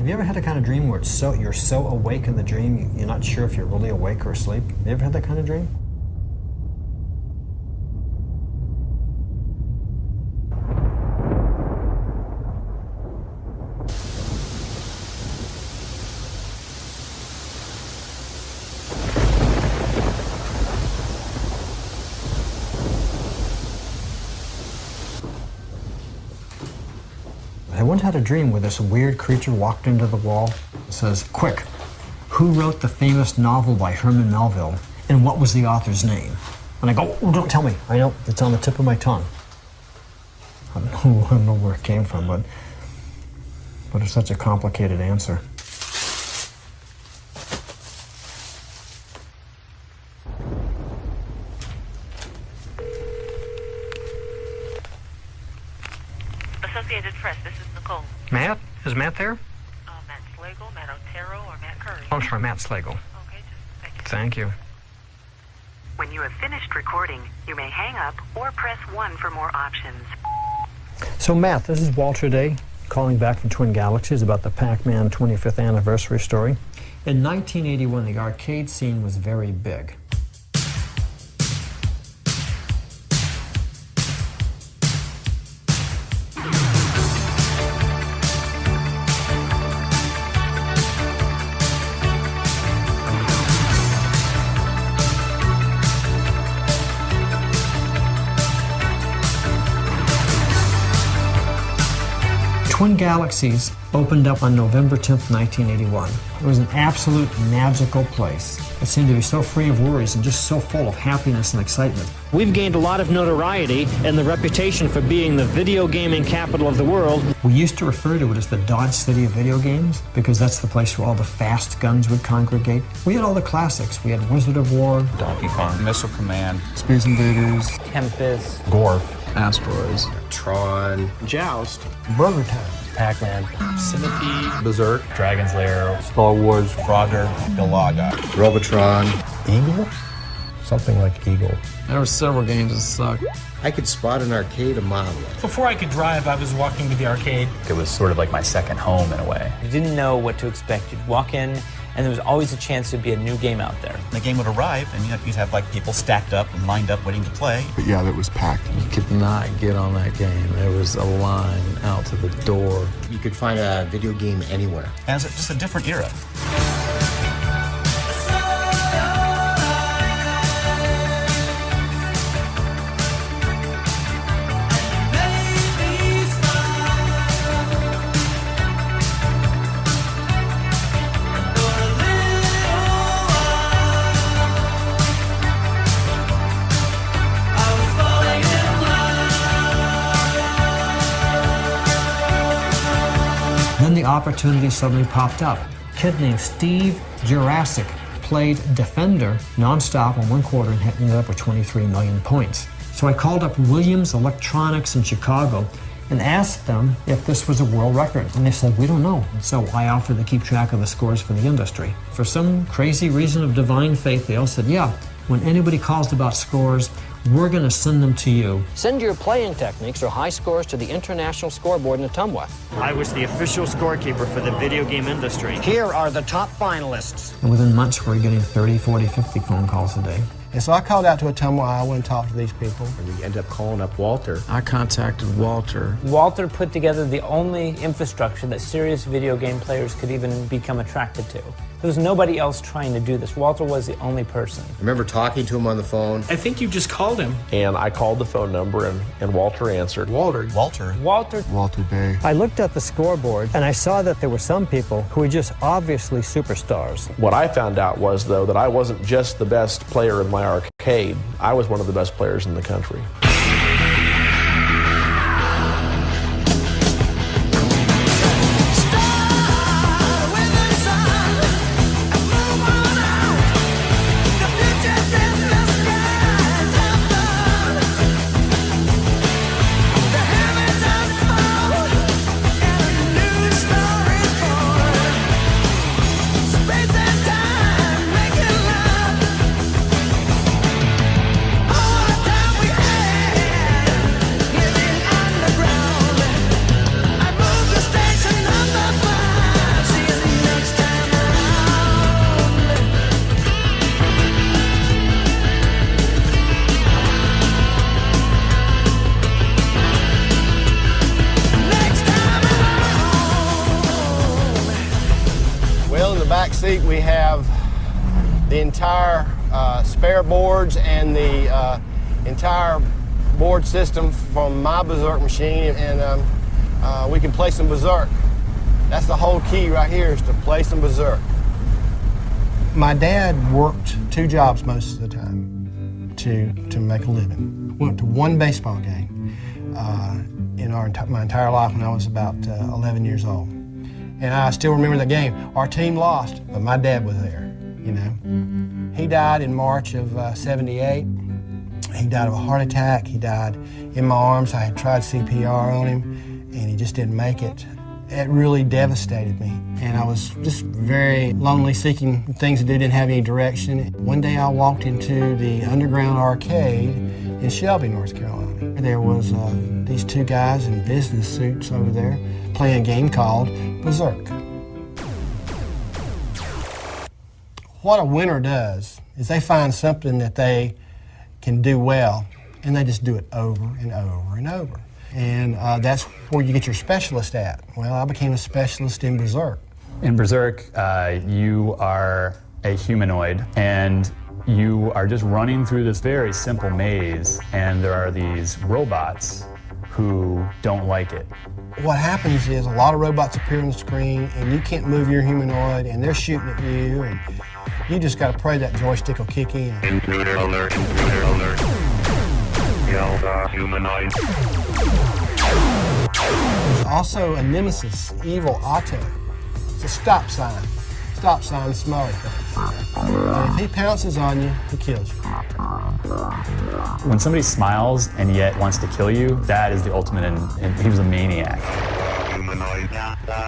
Have you ever had a kind of dream where you're so awake in the dream, you're not sure if you're really awake or asleep? Have you ever had that kind of dream? I once had a dream where this weird creature walked into the wall. It says, "Quick, who wrote the famous novel by Herman Melville, and what was the author's name?" And I go, "Oh, don't tell me. I know, it's on the tip of my tongue." I don't know where it came from, but it's such a complicated answer. Associated Press, this is Nicole. Matt? Is Matt there? Matt Slagle, Matt Otero, or Matt Curry? Oh, I'm sorry, Matt Slagle. Okay, just a second. Thank you. When you have finished recording, you may hang up or press 1 for more options. So Matt, this is Walter Day, calling back from Twin Galaxies about the PAC-MAN 25th anniversary story. In 1981, the arcade scene was very big. Twin Galaxies opened up on November 10th, 1981. It was an absolute magical place. It seemed to be so free of worries and just so full of happiness and excitement. We've gained a lot of notoriety and the reputation for being the video gaming capital of the world. We used to refer to it as the Dodge City of video games because that's the place where all the fast guns would congregate. We had all the classics. We had Wizard of War, Donkey Kong, Missile Command, Space Invaders, Tempest, Gorf, Asteroids, Tron, Joust, Burger Time, Pac-Man, Centipede, Berserk, Dragon's Lair, Star Wars, Frogger, Galaga, Robotron, Eagle? something like Eagle. There were several games that sucked. I could spot an arcade a mile away. Before I could drive, I was walking to the arcade. it was sort of like my second home in a way. You didn't know what to expect. You'd walk in, and there was always a chance there'd be a new game out there. The game would arrive, and you'd have like people stacked up and lined up waiting to play. But yeah, that was packed. You could not get on that game. There was a line out to the door. You could find a video game anywhere. And it's just a different era. Then the opportunity suddenly popped up. A kid named Steve Jurassic played Defender nonstop in 1 quarter and ended up with 23 million points. So I called up Williams Electronics in Chicago and asked them if this was a world record. And they said, "We don't know." And so I offered to keep track of the scores for the industry. For some crazy reason of divine faith, they all said, "Yeah, when anybody calls about scores, we're going to send them to you." Send your playing techniques or high scores to the International Scoreboard in Ottumwa. I was the official scorekeeper for the video game industry. Here are the top finalists. And within months, we were getting 30, 40, 50 phone calls a day. And so I called out to Ottumwa, Iowa, and talked to these people. And we ended up calling up Walter. I contacted Walter. Walter put together the only infrastructure that serious video game players could even become attracted to. There was nobody else trying to do this. Walter was the only person. I remember talking to him on the phone. I think you just called him. And I called the phone number, and Walter answered. Walter. Walter Bay. I looked at the scoreboard and I saw that there were some people who were just obviously superstars. What I found out was, though, that I wasn't just the best player in my arcade. I was one of the best players in the country. All the time we had back seat we have the entire spare boards and the entire board system from my Berserk machine, and we can play some Berserk. That's the whole key right here, is to play some Berserk. My dad worked 2 jobs most of the time to make a living. Went to 1 baseball game in my entire life when I was about 11 years old. And I still remember the game. Our team lost, but my dad was there, you know. He died in March of '78. He died of a heart attack. He died in my arms. I had tried CPR on him, and he just didn't make it. It really devastated me. And I was just very lonely, seeking things to do, didn't have any direction. One day I walked into the underground arcade in Shelby, North Carolina. There was these 2 guys in business suits over there playing a game called Berserk. What a winner does is they find something that they can do well, and they just do it over and over and over. And that's where you get your specialist at. Well, I became a specialist in Berserk. In Berserk, you are a humanoid, and you are just running through this very simple maze, and there are these robots who don't like it. What happens is a lot of robots appear on the screen, and you can't move your humanoid, and they're shooting at you, and you just got to pray that joystick will kick in. Intruder alert, intruder alert. Delta humanoid. There's also a nemesis, evil Otto. It's a stop sign smiley face. And if he pounces on you, he kills you. When somebody smiles and yet wants to kill you, that is the ultimate, and he was a maniac.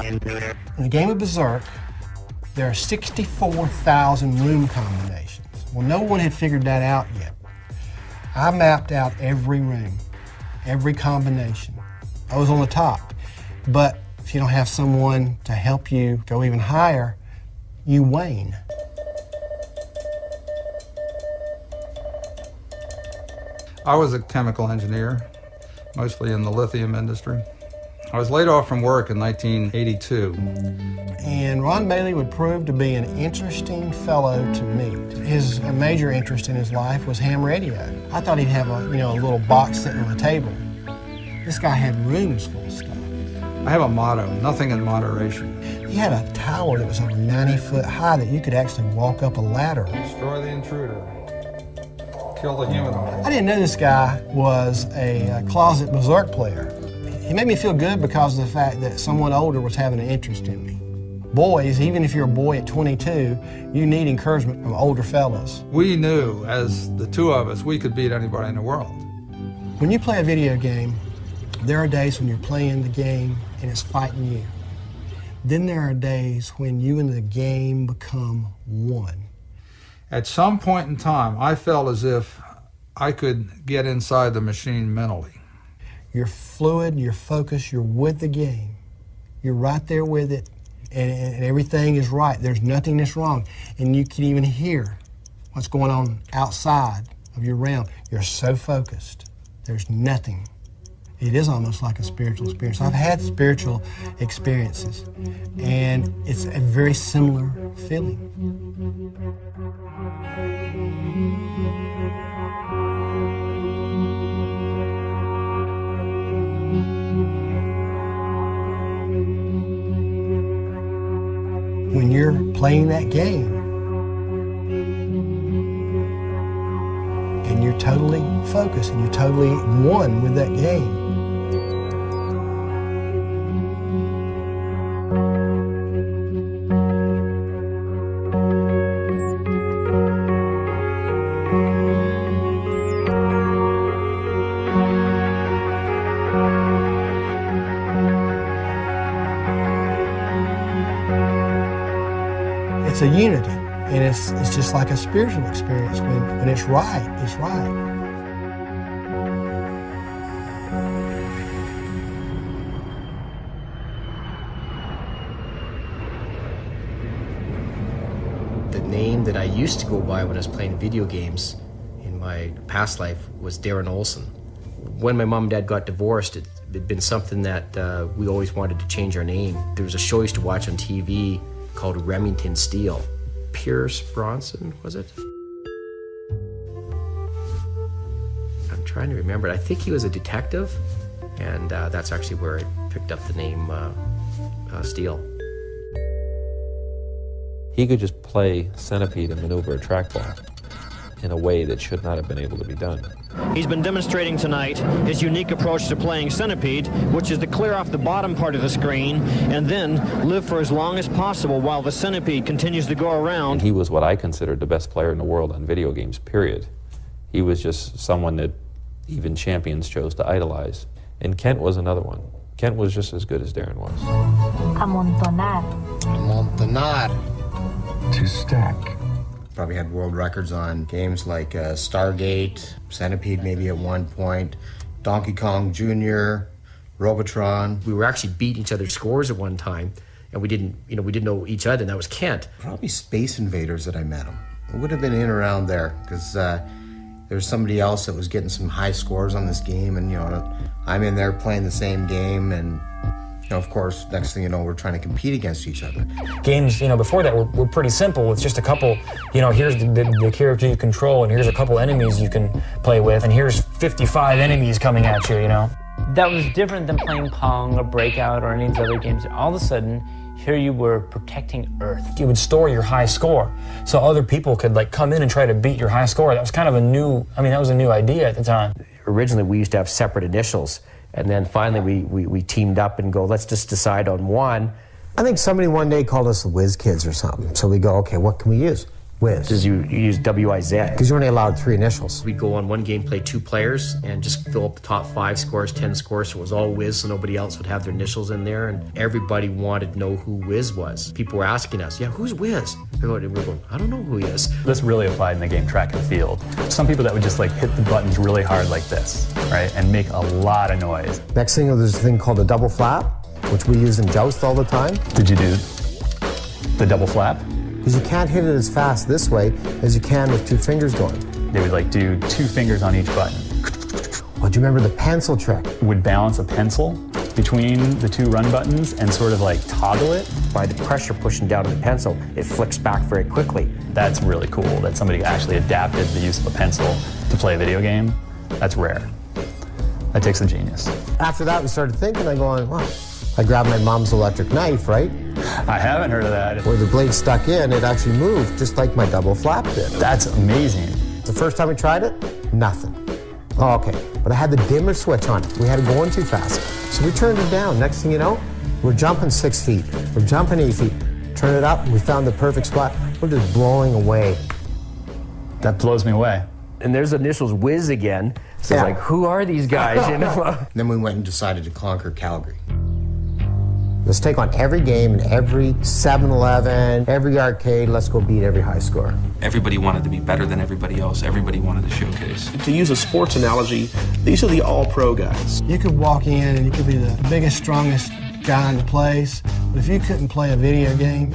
In the game of Berserk, there are 64,000 room combinations. Well, no one had figured that out yet. I mapped out every room, every combination. I was on the top. But if you don't have someone to help you go even higher, you wane. I was a chemical engineer, mostly in the lithium industry. I was laid off from work in 1982. And Ron Bailey would prove to be an interesting fellow to meet. His major interest in his life was ham radio. I thought he'd have a little box sitting on the table. This guy had rooms full of stuff. I have a motto, nothing in moderation. He had a tower that was over 90 foot high that you could actually walk up a ladder. Destroy the intruder. Kill the humanoid. I didn't know this guy was a closet Berserk player. He made me feel good because of the fact that someone older was having an interest in me. Boys, even if you're a boy at 22, you need encouragement from older fellas. We knew, as the 2 of us, we could beat anybody in the world. When you play a video game, there are days when you're playing the game and it's fighting you. Then there are days when you and the game become one. At some point in time, I felt as if I could get inside the machine mentally. You're fluid, you're focused, you're with the game. You're right there with it, and everything is right. There's nothing that's wrong. And you can even hear what's going on outside of your realm. You're so focused. There's nothing. It is almost like a spiritual experience. I've had spiritual experiences, and it's a very similar feeling. When you're playing that game, and you're totally focused, and you're totally one with that game. It's a unity, and it's just like a spiritual experience. When it's right, it's right. The name that I used to go by when I was playing video games in my past life was Darren Olson. When my mom and dad got divorced, it had been something that we always wanted to change our name. There was a show I used to watch on TV called Remington Steel. Pierce Bronson, was it? I'm trying to remember. I think he was a detective, and that's actually where I picked up the name Steel. He could just play Centipede and maneuver a trackball in a way that should not have been able to be done. He's been demonstrating tonight his unique approach to playing Centipede, which is to clear off the bottom part of the screen and then live for as long as possible while the Centipede continues to go around. And he was what I considered the best player in the world on video games, period. He was just someone that even champions chose to idolize. And Kent was another one. Kent was just as good as Darren was. Amontonar. To stack. Probably had world records on games like Stargate, Centipede maybe at one point, Donkey Kong Jr., Robotron. We were actually beating each other's scores at one time, and we didn't know each other, and that was Kent. Probably Space Invaders that I met him. It would have been in and around there, because there was somebody else that was getting some high scores on this game, and I'm in there playing the same game, and of course, next thing you know, we're trying to compete against each other. Games, before that were pretty simple. It's just a couple, here's the character you control, and here's a couple enemies you can play with, and here's 55 enemies coming at you, That was different than playing Pong or Breakout or any of the other games. All of a sudden, here you were protecting Earth. You would store your high score, so other people could come in and try to beat your high score. That was kind of that was a new idea at the time. Originally, we used to have separate initials. And then finally we teamed up and go, let's just decide on one. I think somebody one day called us the Whiz Kids or something. So we go, okay, what can we use? Whiz. Because you use W-I-Z. Because you're only allowed 3 initials. We'd go on one game, play 2 players, and just fill up the top 5 scores, 10 scores. So it was all Whiz, so nobody else would have their initials in there. And everybody wanted to know who Whiz was. People were asking us, who's Whiz? We're going, I don't know who he is. This really applied in the game Track and Field. Some people that would just hit the buttons really hard like this, right? And make a lot of noise. Next thing, there's a thing called a double flap, which we use in Joust all the time. Did you do the double flap? Because you can't hit it as fast this way as you can with 2 fingers going. They would do 2 fingers on each button. Well, do you remember the pencil trick? Would balance a pencil between the 2 run buttons and sort of toggle it. By the pressure pushing down on the pencil, it flicks back very quickly. That's really cool that somebody actually adapted the use of a pencil to play a video game. That's rare. That takes a genius. After that, we started thinking, wow. I grabbed my mom's electric knife, right? I haven't heard of that. Where the blade stuck in, it actually moved, just like my double flap did. That's amazing. The first time we tried it, nothing. Oh, okay, but I had the dimmer switch on it. We had it going too fast. So we turned it down. Next thing you know, we're jumping 6 feet. We're jumping 8 feet. Turn it up, we found the perfect spot. We're just blowing away. That blows me away. And there's initials Whiz again. So it's who are these guys, Then we went and decided to conquer Calgary. Let's take on every game, every 7-Eleven, every arcade. Let's go beat every high score. Everybody wanted to be better than everybody else. Everybody wanted to showcase. To use a sports analogy, these are the all-pro guys. You could walk in and you could be the biggest, strongest guy in the place, but if you couldn't play a video game,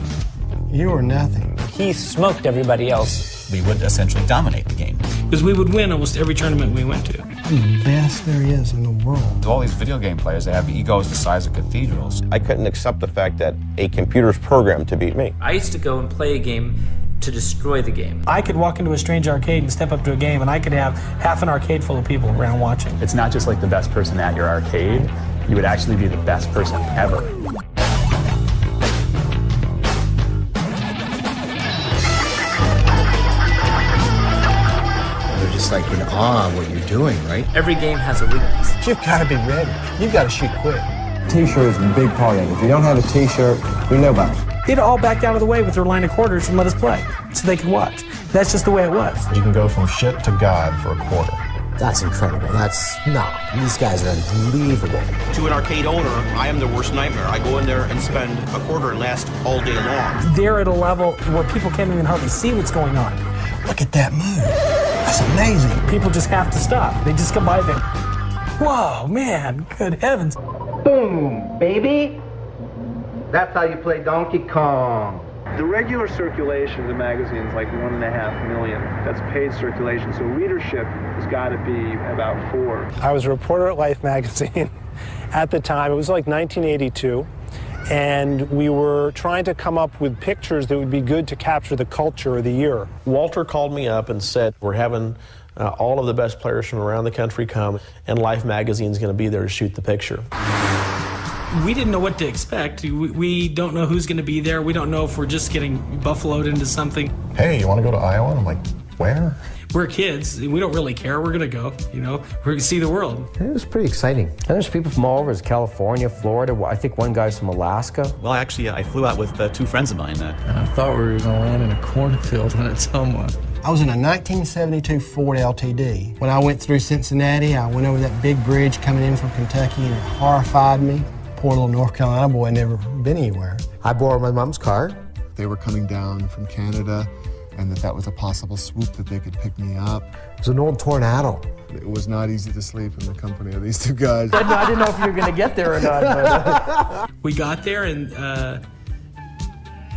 you were nothing. He smoked everybody else. We would essentially dominate the game. Because we would win almost every tournament we went to. I'm the best there is in the world. All these video game players, they have egos the size of cathedrals. I couldn't accept the fact that a computer's programmed to beat me. I used to go and play a game to destroy the game. I could walk into a strange arcade and step up to a game, and I could have half an arcade full of people around watching. It's not just the best person at your arcade. You would actually be the best person ever. Just in awe of what you're doing, right? Every game has a weakness. You've got to be ready. You've got to shoot quick. T-shirt is a big part of it. If you don't have a T-shirt, we know about it. They'd all back out of the way with their line of quarters and let us play so they could watch. That's just the way it was. You can go from shit to God for a quarter. That's incredible. These guys are unbelievable. To an arcade owner, I am the worst nightmare. I go in there and spend a quarter and last all day long. They're at a level where people can't even hardly see what's going on. Look at that move. That's amazing. People just have to stop. They just come by there. Whoa, man, good heavens. Boom, baby. That's how you play Donkey Kong. The regular circulation of the magazine is 1.5 million. That's paid circulation, so readership has got to be about 4. I was a reporter at Life magazine at the time. It was 1982. and we were trying to come up with pictures that would be good to capture the culture of the year. Walter called me up and said, we're having all of the best players from around the country come, and Life magazine's going to be there to shoot the picture. We didn't know what to expect. We don't know who's going to be there. We don't know if we're just getting buffaloed into something. Hey, you want to go to Iowa? And I'm like, where? We're kids. We don't really care. We're going to go, you know. We're going to see the world. It was pretty exciting. And there's people from all over, California, Florida. I think one guy's from Alaska. Well, actually, I flew out with 2 friends of mine. I thought we were going to land in a cornfield in Tacoma. I was in a 1972 Ford LTD. When I went through Cincinnati, I went over that big bridge coming in from Kentucky, and it horrified me. Poor little North Carolina boy, never been anywhere. I borrowed my mom's car. They were coming down from Canada, and that was a possible swoop that they could pick me up. It was an old tornado. It was not easy to sleep in the company of these 2 guys. I didn't know if you were going to get there or not. But we got there, and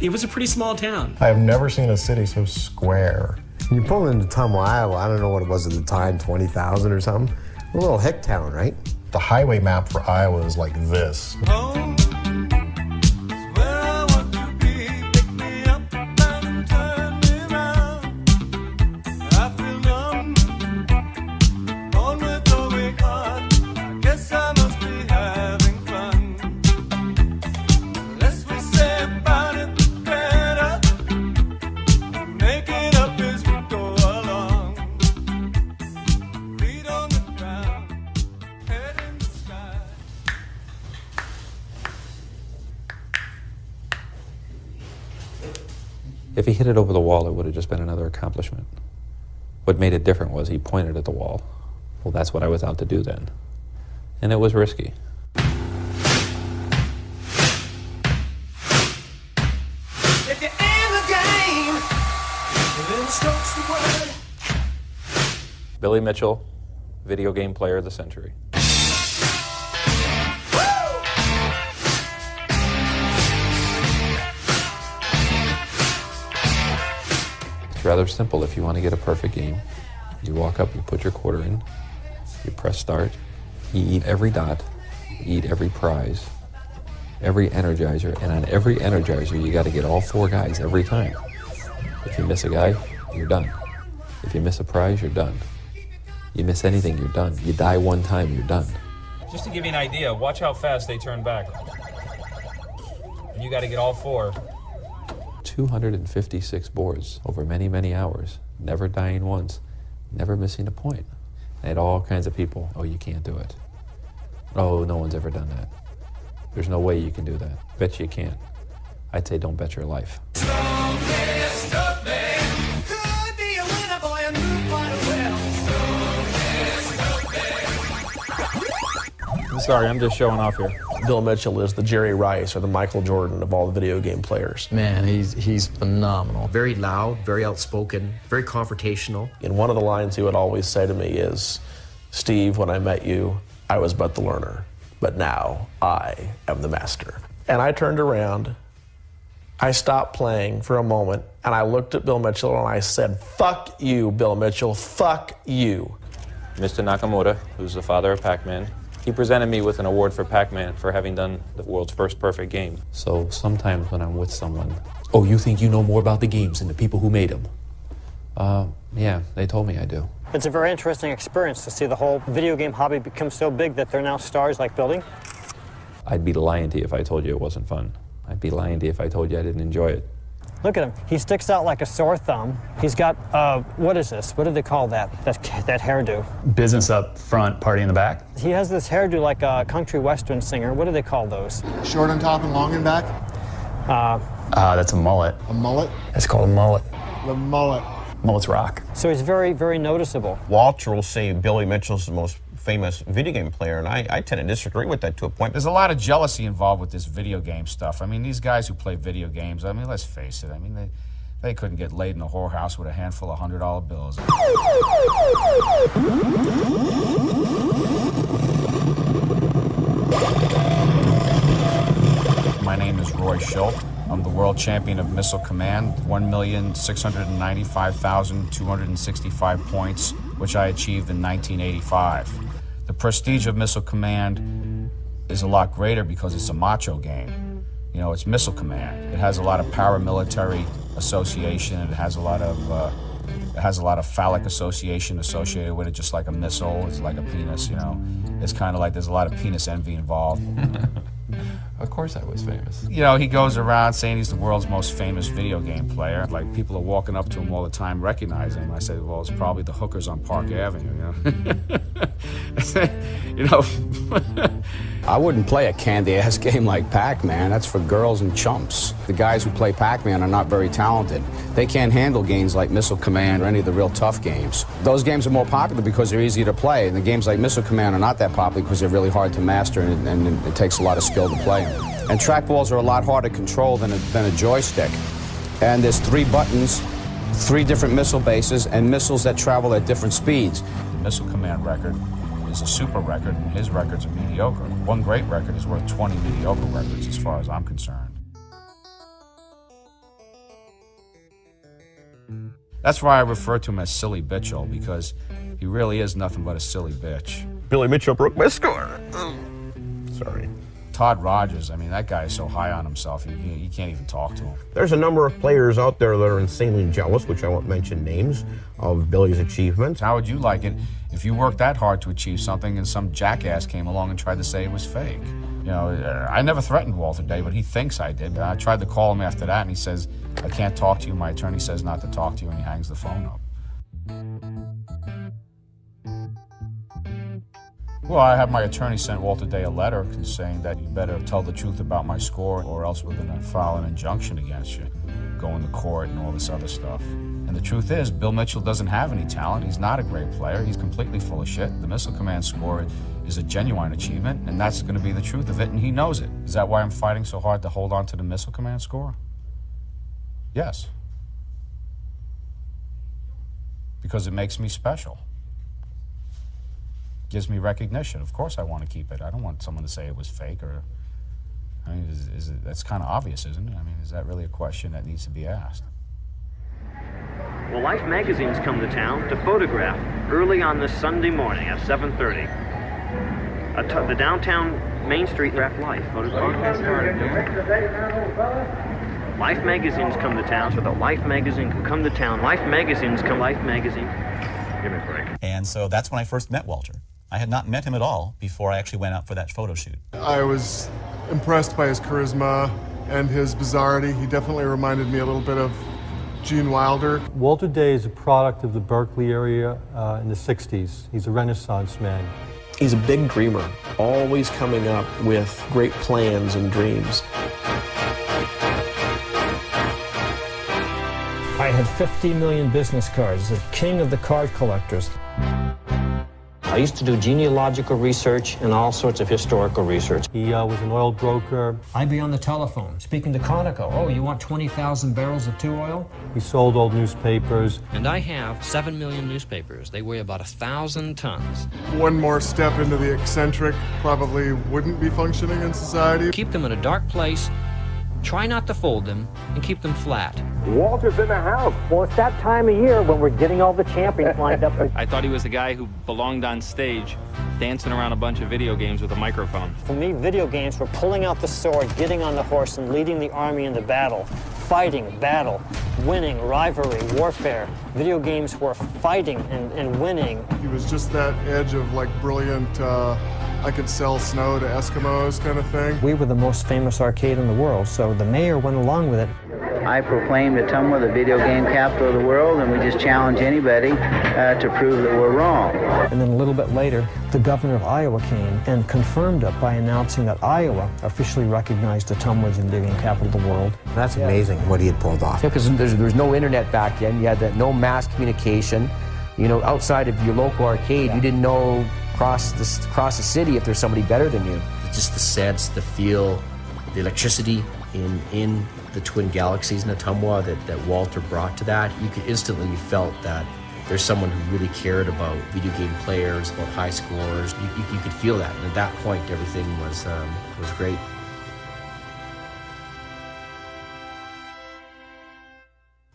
it was a pretty small town. I have never seen a city so square. You pull into Tacoma, Iowa, I don't know what it was at the time, 20,000 or something. A little hick town, right? The highway map for Iowa is like this. If he hit it over the wall, it would have just been another accomplishment. What made it different was he pointed at the wall. Well, that's what I was out to do then. And it was risky. If you're in the game, then starts the word. Billy Mitchell, video game player of the century. It's rather simple if you want to get a perfect game. You walk up, you put your quarter in, you press start, you eat every dot, you eat every prize, every energizer, and on every energizer you got to get all 4 guys every time. If you miss a guy, you're done. If you miss a prize, you're done. You miss anything, you're done. You die 1 time, you're done. Just to give you an idea, watch how fast they turn back. And you got to get all 4. 256 boards over many, many hours, never dying once, never missing a point. I had all kinds of people, oh, you can't do it. Oh, no one's ever done that. There's no way you can do that. Bet you can't. I'd say don't bet your life. Sorry, I'm just showing off here. Bill Mitchell is the Jerry Rice or the Michael Jordan of all the video game players. Man, he's phenomenal. Very loud, very outspoken, very confrontational. And one of the lines he would always say to me is, Steve, when I met you, I was but the learner, but now I am the master. And I turned around, I stopped playing for a moment, and I looked at Bill Mitchell and I said, fuck you, Bill Mitchell, fuck you. Mr. Nakamura, who's the father of Pac-Man, he presented me with an award for Pac-Man for having done the world's first perfect game. So sometimes when I'm with someone, oh, you think you know more about the games than the people who made them? Yeah, they told me I do. It's a very interesting experience to see the whole video game hobby become so big that they're now stars like building. I'd be lying to you if I told you it wasn't fun. I'd be lying to you if I told you I didn't enjoy it. Look at him. He sticks out like a sore thumb. He's got, what is this? What do they call that hairdo? Business up front, party in the back. He has this hairdo like a country western singer. What do they call those? Short on top and long in back? That's a mullet. A mullet? It's called a mullet. The mullet. Mullets rock. So he's very, very noticeable. Walter will say Billy Mitchell's the most famous video game player, and I tend to disagree with that to a point. There's a lot of jealousy involved with this video game stuff. I mean, these guys who play video games, I mean, let's face it, I mean, they couldn't get laid in a whorehouse with a handful of $100 bills. My name is Roy Schultz. I'm the world champion of Missile Command, 1,695,265 points, which I achieved in 1985. The prestige of Missile Command is a lot greater because it's a macho game. You know, it's Missile Command. It has a lot of paramilitary association. It has a lot of phallic association associated with it, just like a missile. It's like a penis, you know. It's kind of like there's a lot of penis envy involved. Of course I was famous. You know, he goes around saying he's the world's most famous video game player. Like, people are walking up to him all the time recognizing him. I say, well, it's probably the hookers on Park Avenue, you know. You know. I wouldn't play a candy-ass game like Pac-Man. That's for girls and chumps. The guys who play Pac-Man are not very talented. They can't handle games like Missile Command or any of the real tough games. Those games are more popular because they're easier to play, and the games like Missile Command are not that popular because they're really hard to master, and it takes a lot of skill to play them. And trackballs are a lot harder to control than a joystick. And there's 3 buttons, 3 different missile bases, and missiles that travel at different speeds. The Missile Command record is a super record, and his records are mediocre. One great record is worth 20 mediocre records, as far as I'm concerned. That's why I refer to him as Silly Bitchel, because he really is nothing but a silly bitch. Billy Mitchell broke my score. Sorry. Todd Rogers, I mean, that guy is so high on himself, you can't even talk to him. There's a number of players out there that are insanely jealous, which I won't mention names, of Billy's achievements. How would you like it if you worked that hard to achieve something and some jackass came along and tried to say it was fake? You know, I never threatened Walter Day, but he thinks I did. I tried to call him after that, and he says, I can't talk to you. My attorney says not to talk to you, and he hangs the phone up. Well, I have my attorney sent Walter Day a letter saying that you better tell the truth about my score, or else we're going to file an injunction against you, going to court and all this other stuff. And the truth is, Bill Mitchell doesn't have any talent. He's not a great player. He's completely full of shit. The Missile Command score is a genuine achievement, and that's going to be the truth of it, and he knows it. Is that why I'm fighting so hard to hold on to the Missile Command score? Yes. Because it makes me special. Gives me recognition. Of course I want to keep it. I don't want someone to say it was fake, or, I mean, that's kind of obvious, isn't it? I mean, is that really a question that needs to be asked? Well, Life magazine's come to town to photograph early on this Sunday morning at 7:30. The downtown Main Street Rap Life photograph. Life magazine's come to town, so the Life magazine can come to town. Life magazine's come. Life magazine. Give me a break. And so that's when I first met Walter. I had not met him at all before I actually went out for that photo shoot. I was impressed by his charisma and his bizarrety. He definitely reminded me a little bit of Gene Wilder. Walter Day is a product of the Berkeley area in the 60s. He's a Renaissance man. He's a big dreamer, always coming up with great plans and dreams. I had 50 million business cards, the king of the card collectors. I used to do genealogical research and all sorts of historical research. He was an oil broker. I'd be on the telephone speaking to Conoco. Oh, you want 20,000 barrels of 2 oil? He sold old newspapers. And I have 7 million newspapers. They weigh about 1,000 tons. One more step into the eccentric probably wouldn't be functioning in society. Keep them in a dark place, try not to fold them, and keep them flat. Walter's in the house. Well, it's that time of year when we're getting all the champions lined up. I thought he was the guy who belonged on stage, dancing around a bunch of video games with a microphone. For me, video games were pulling out the sword, getting on the horse, and leading the army into battle. Fighting, battle, winning, rivalry, warfare. Video games were fighting and winning. He was just that edge of like brilliant, I could sell snow to Eskimos kind of thing. We were the most famous arcade in the world, so the mayor went along with it. I proclaimed Ottumwa the video game capital of the world, and we just challenge anybody to prove that we're wrong. And then a little bit later, the governor of Iowa came and confirmed it by announcing that Iowa officially recognized Ottumwa as the video game capital of the world. That's amazing what he had pulled off. Because there was no internet back then. You had no mass communication. You know, outside of your local arcade, you didn't know across the city if there's somebody better than you. Just the sense, the feel, the electricity in the Twin Galaxies in Ottumwa that Walter brought to that. You could instantly, you felt that there's someone who really cared about video game players, about high scores. You could feel that, and at that point, everything was great.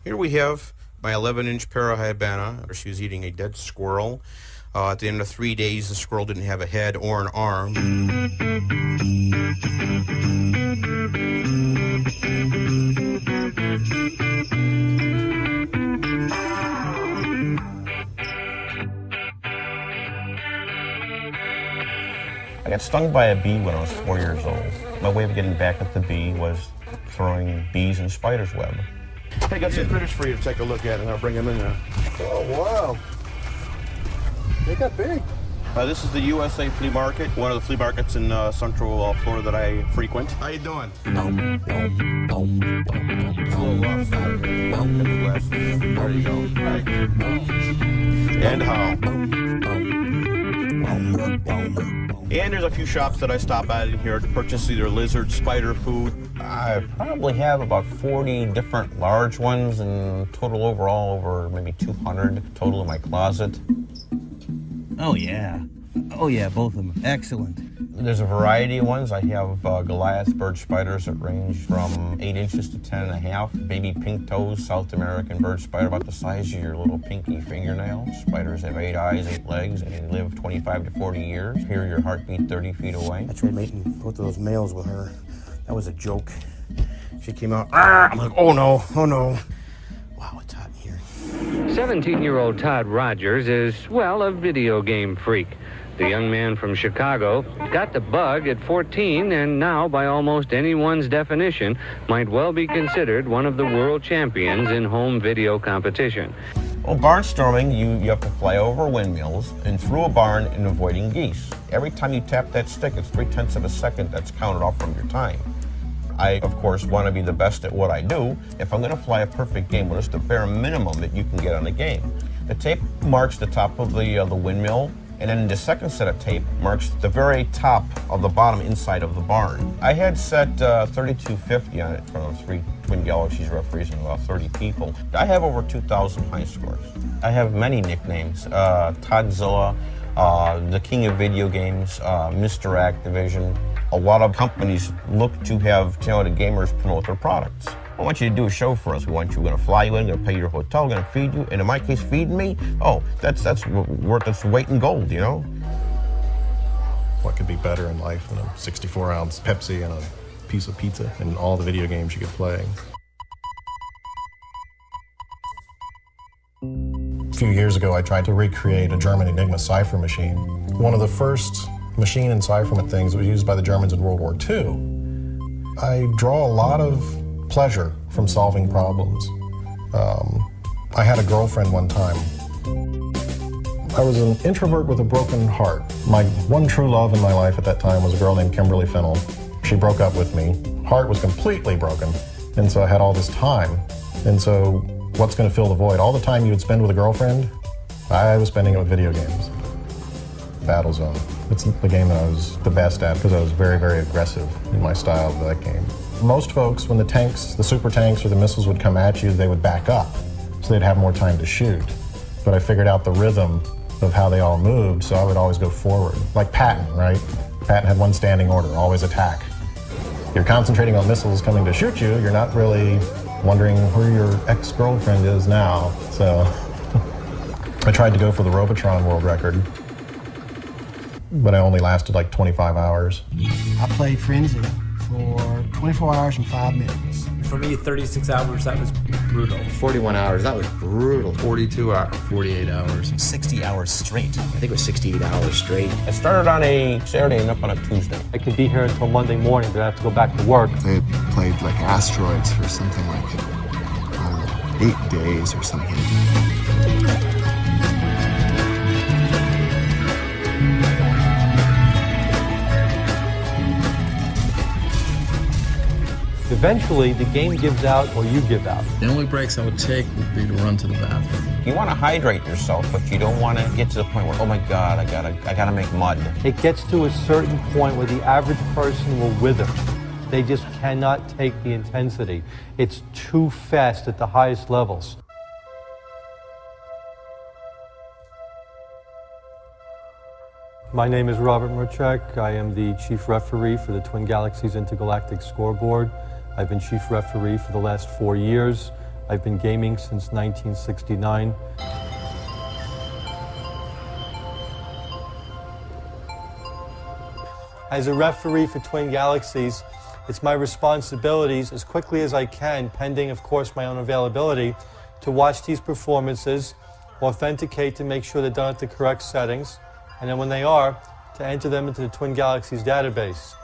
Here we have my 11-inch Parahybana. She was eating a dead squirrel. At the end of 3 days, the squirrel didn't have a head or an arm. got stung by a bee when I was 4 years old. My way of getting back at the bee was throwing bees in spider's web. I got some critters for you to take a look at, and I'll bring them in there. Oh, wow. They got big. This is the USA Flea Market, one of the flea markets in Central Florida that I frequent. How you doing? It's a little rough. There you go. Right. And how? And there's a few shops that I stop at in here to purchase either lizard, spider food. I probably have about 40 different large ones, and total overall over maybe 200 total in my closet. Oh, yeah. Oh, yeah, both of them. Excellent. There's a variety of ones. I have Goliath bird spiders that range from 8 inches to 10.5. Baby pink toes, South American bird spider, about the size of your little pinky fingernail. Spiders have 8 eyes, 8 legs, and they live 25 to 40 years. Hear your heartbeat 30 feet away. I tried mating both of those males with her. That was a joke. She came out, ah! I'm like, oh no, oh no. Wow, it's hot in here. 17-year-old Todd Rogers is, well, a video game freak. The young man from Chicago got the bug at 14 and now, by almost anyone's definition, might well be considered one of the world champions in home video competition. Well, barnstorming, you have to fly over windmills and through a barn and avoiding geese. Every time you tap that stick, it's 0.3 of a second that's counted off from your time. I, of course, want to be the best at what I do. If I'm going to fly a perfect game, well, it's the bare minimum that you can get on a game. The tape marks the top of the windmill, and then the second set of tape marks the very top of the bottom inside of the barn. I had set 3250 on it in front of 3 Twin Galaxies referees and about 30 people. I have over 2,000 high scores. I have many nicknames. Todzilla, the King of Video Games, Mr. Activision. A lot of companies look to have talented gamers promote their products. I want you to do a show for us. We're going to fly you in, going to pay your hotel, going to feed you, and in my case, feeding me. Oh, that's worth weight in gold, you know. What could be better in life than a 64-ounce Pepsi and a piece of pizza and all the video games you could play? A few years ago, I tried to recreate a German Enigma cipher machine. One of the first machine encipherment things that was used by the Germans in World War II. I draw a lot of pleasure from solving problems. I had a girlfriend one time. I was an introvert with a broken heart. My one true love in my life at that time was a girl named Kimberly Fennell. She broke up with me. Heart was completely broken. And so I had all this time. And so what's going to fill the void? All the time you would spend with a girlfriend, I was spending it with video games. Battlezone. It's the game that I was the best at because I was very, very aggressive in my style of that game. Most folks, when the tanks, the super tanks or the missiles would come at you, they would back up so they'd have more time to shoot. But I figured out the rhythm of how they all moved, so I would always go forward. Like Patton, right? Patton had one standing order, always attack. You're concentrating on missiles coming to shoot you, you're not really wondering who your ex-girlfriend is now. So I tried to go for the Robotron world record, but I only lasted like 25 hours. I played Frenzy for 24 hours and 5 minutes. For me, 36 hours, that was brutal. 41 hours, that was brutal. 42 hours, 48 hours. 60 hours straight. I think it was 68 hours straight. I started on a Saturday and up on a Tuesday. I could be here until Monday morning, but I have to go back to work. They played like Asteroids for something like, I don't know, 8 days or something. Eventually, the game gives out or you give out. The only breaks I would take would be to run to the bathroom. You want to hydrate yourself, but you don't want to get to the point where, oh my God, I gotta make mud. It gets to a certain point where the average person will wither. They just cannot take the intensity. It's too fast at the highest levels. My name is Robert Murchak. I am the chief referee for the Twin Galaxies Intergalactic Scoreboard. I've been chief referee for the last 4 years. I've been gaming since 1969. As a referee for Twin Galaxies, it's my responsibilities, as quickly as I can, pending, of course, my own availability, to watch these performances, authenticate to make sure they're done at the correct settings, and then when they are, to enter them into the Twin Galaxies database.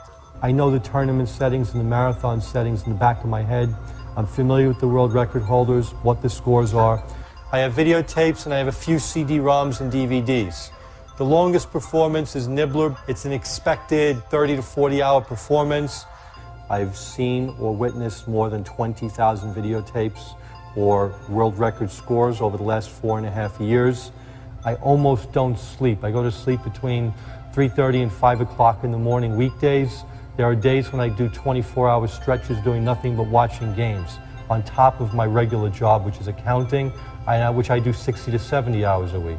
I know the tournament settings and the marathon settings in the back of my head. I'm familiar with the world record holders, what the scores are. I have videotapes and I have a few CD-ROMs and DVDs. The longest performance is Nibbler. It's an expected 30 to 40 hour performance. I've seen or witnessed more than 20,000 videotapes or world record scores over the last 4.5 years. I almost don't sleep. I go to sleep between 3:30 and 5 o'clock in the morning weekdays. There are days when I do 24-hour stretches doing nothing but watching games on top of my regular job, which is accounting, which I do 60 to 70 hours a week.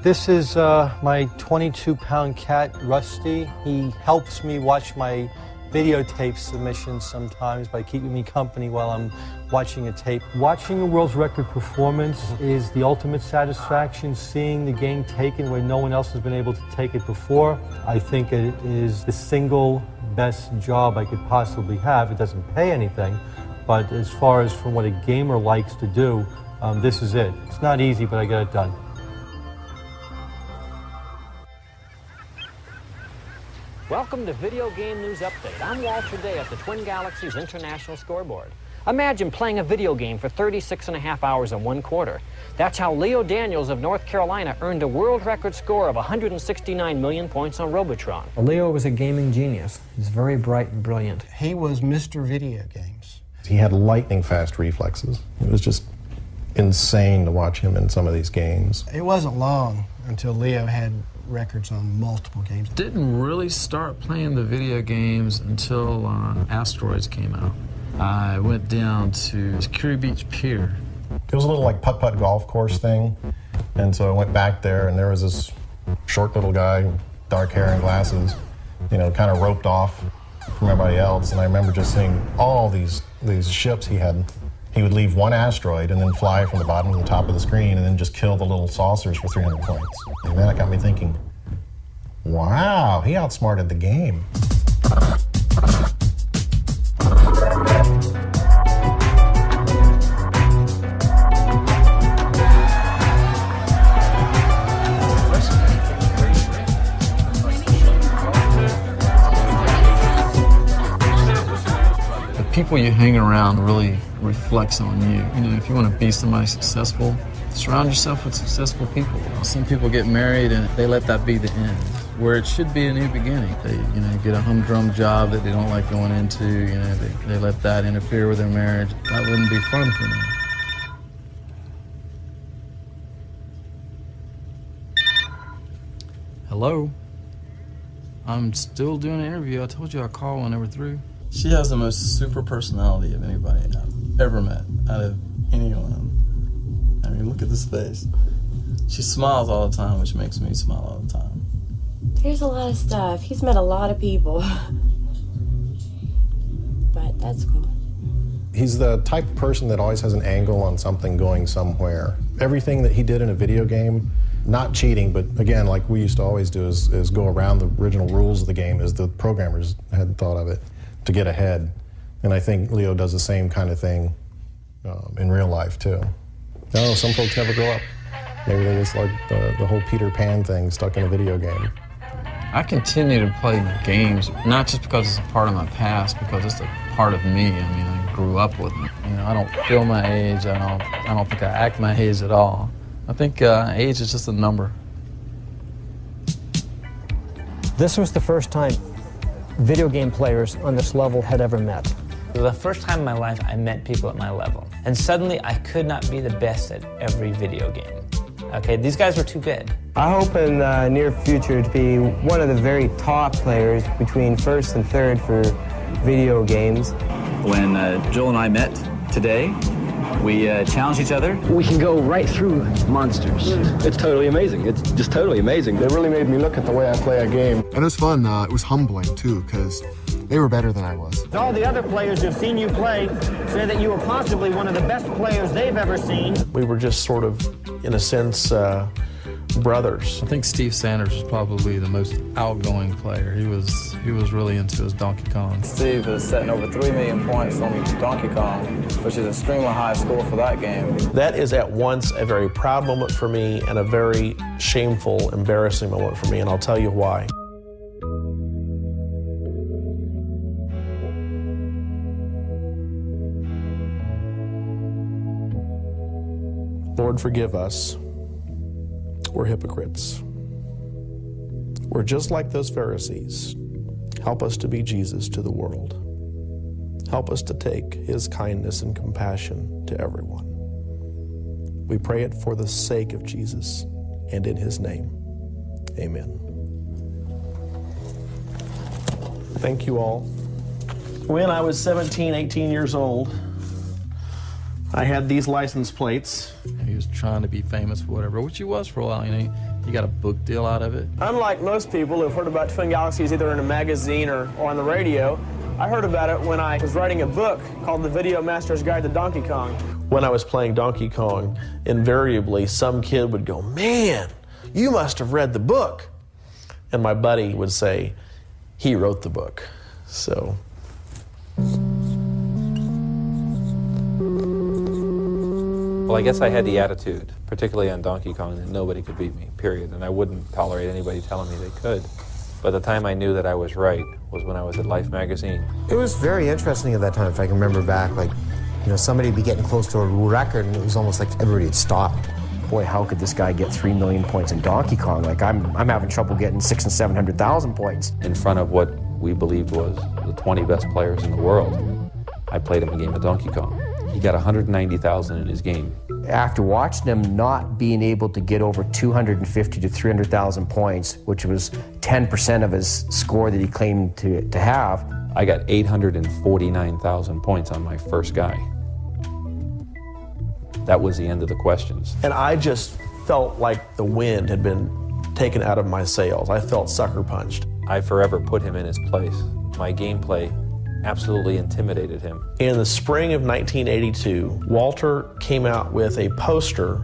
This is my 22-pound cat, Rusty. He helps me watch my videotape submissions sometimes by keeping me company while I'm watching a tape. Watching a world's record performance is the ultimate satisfaction, seeing the game taken where no one else has been able to take it before. I think it is the single best job I could possibly have. It doesn't pay anything, but as far as from what a gamer likes to do, this is it. It's not easy, but I get it done. Welcome to Video Game News Update. I'm Walter Day at the Twin Galaxies International Scoreboard. Imagine playing a video game for 36.5 hours in 1 quarter. That's how Leo Daniels of North Carolina earned a world record score of 169 million points on Robotron. Leo was a gaming genius. He's very bright and brilliant. He was Mr. Video Games. He had lightning fast reflexes. It was just insane to watch him in some of these games. It wasn't long until Leo had records on multiple games. Didn't really start playing the video games until Asteroids came out. I went down to Security Beach Pier. It was a little like putt-putt golf course thing, and so I went back there, and there was this short little guy, dark hair and glasses, you know, kind of roped off from everybody else, and I remember just seeing all these ships he had. He would leave one asteroid and then fly from the bottom to the top of the screen and then just kill the little saucers for 300 points. And then that got me thinking, wow, he outsmarted the game. People you hang around really reflects on you. You know, if you want to be somebody successful, surround yourself with successful people. Some people get married and they let that be the end, where it should be a new beginning. They, you know, get a humdrum job that they don't like going into. You know, they let that interfere with their marriage. That wouldn't be fun for them. Hello. I'm still doing an interview. I told you I'd call when they were through. She has the most super personality of anybody I've ever met, out of anyone. I mean, look at this face. She smiles all the time, which makes me smile all the time. There's a lot of stuff. He's met a lot of people. But that's cool. He's the type of person that always has an angle on something going somewhere. Everything that he did in a video game, not cheating, but again, like we used to always do, is go around the original rules of the game as the programmers had thought of it, to get ahead. And I think Leo does the same kind of thing in real life, too. No, some folks never grow up. Maybe they just like the whole Peter Pan thing stuck in a video game. I continue to play games, not just because it's a part of my past, because it's a part of me. I mean, I grew up with them. You know, I don't feel my age. I don't think I act my age at all. I think age is just a number. This was the first time video game players on this level had ever met. It was the first time in my life I met people at my level. And suddenly I could not be the best at every video game. Okay, these guys were too good. I hope in the near future to be one of the very top players between first and third for video games. When Joel and I met today, we challenged each other. We can go right through monsters. It's totally amazing. It's just totally amazing. They really made me look at the way I play a game. And it was fun. It was humbling, too, because they were better than I was. All the other players who've seen you play say that you were possibly one of the best players they've ever seen. We were just sort of, in a sense, brothers. I think Steve Sanders was probably the most outgoing player. He was really into his Donkey Kong. Steve is setting over 3 million points on Donkey Kong, which is an extremely high score for that game. That is at once a very proud moment for me and a very shameful, embarrassing moment for me, and I'll tell you why. Lord, forgive us. We're hypocrites. We're just like those Pharisees. Help us to be Jesus to the world. Help us to take his kindness and compassion to everyone. We pray it for the sake of Jesus and in his name. Amen. Thank you all. When I was 17, 18 years old, I had these license plates. He was trying to be famous for whatever, which he was for a while. You know, he got a book deal out of it. Unlike most people who've heard about Twin Galaxies either in a magazine or on the radio, I heard about it when I was writing a book called The Video Master's Guide to Donkey Kong. When I was playing Donkey Kong, invariably some kid would go, "Man, you must have read the book." And my buddy would say, "He wrote the book." So. Well, I guess I had the attitude, particularly on Donkey Kong, that nobody could beat me, period. And I wouldn't tolerate anybody telling me they could. But the time I knew that I was right was when I was at Life magazine. It was very interesting at that time, if I can remember back, like, you know, somebody would be getting close to a record and it was almost like everybody had stopped. Boy, how could this guy get 3 million points in Donkey Kong? Like, I'm having trouble getting 600,000 and 700,000 points. In front of what we believed was the 20 best players in the world, I played him a game of Donkey Kong. He got 190,000 in his game. After watching him not being able to get over 250 to 300,000 points, which was 10% of his score that he claimed to have, I got 849,000 points on my first guy. That was the end of the questions. And I just felt like the wind had been taken out of my sails. I felt sucker punched. I forever put him in his place. My gameplay absolutely intimidated him. In the spring of 1982, Walter came out with a poster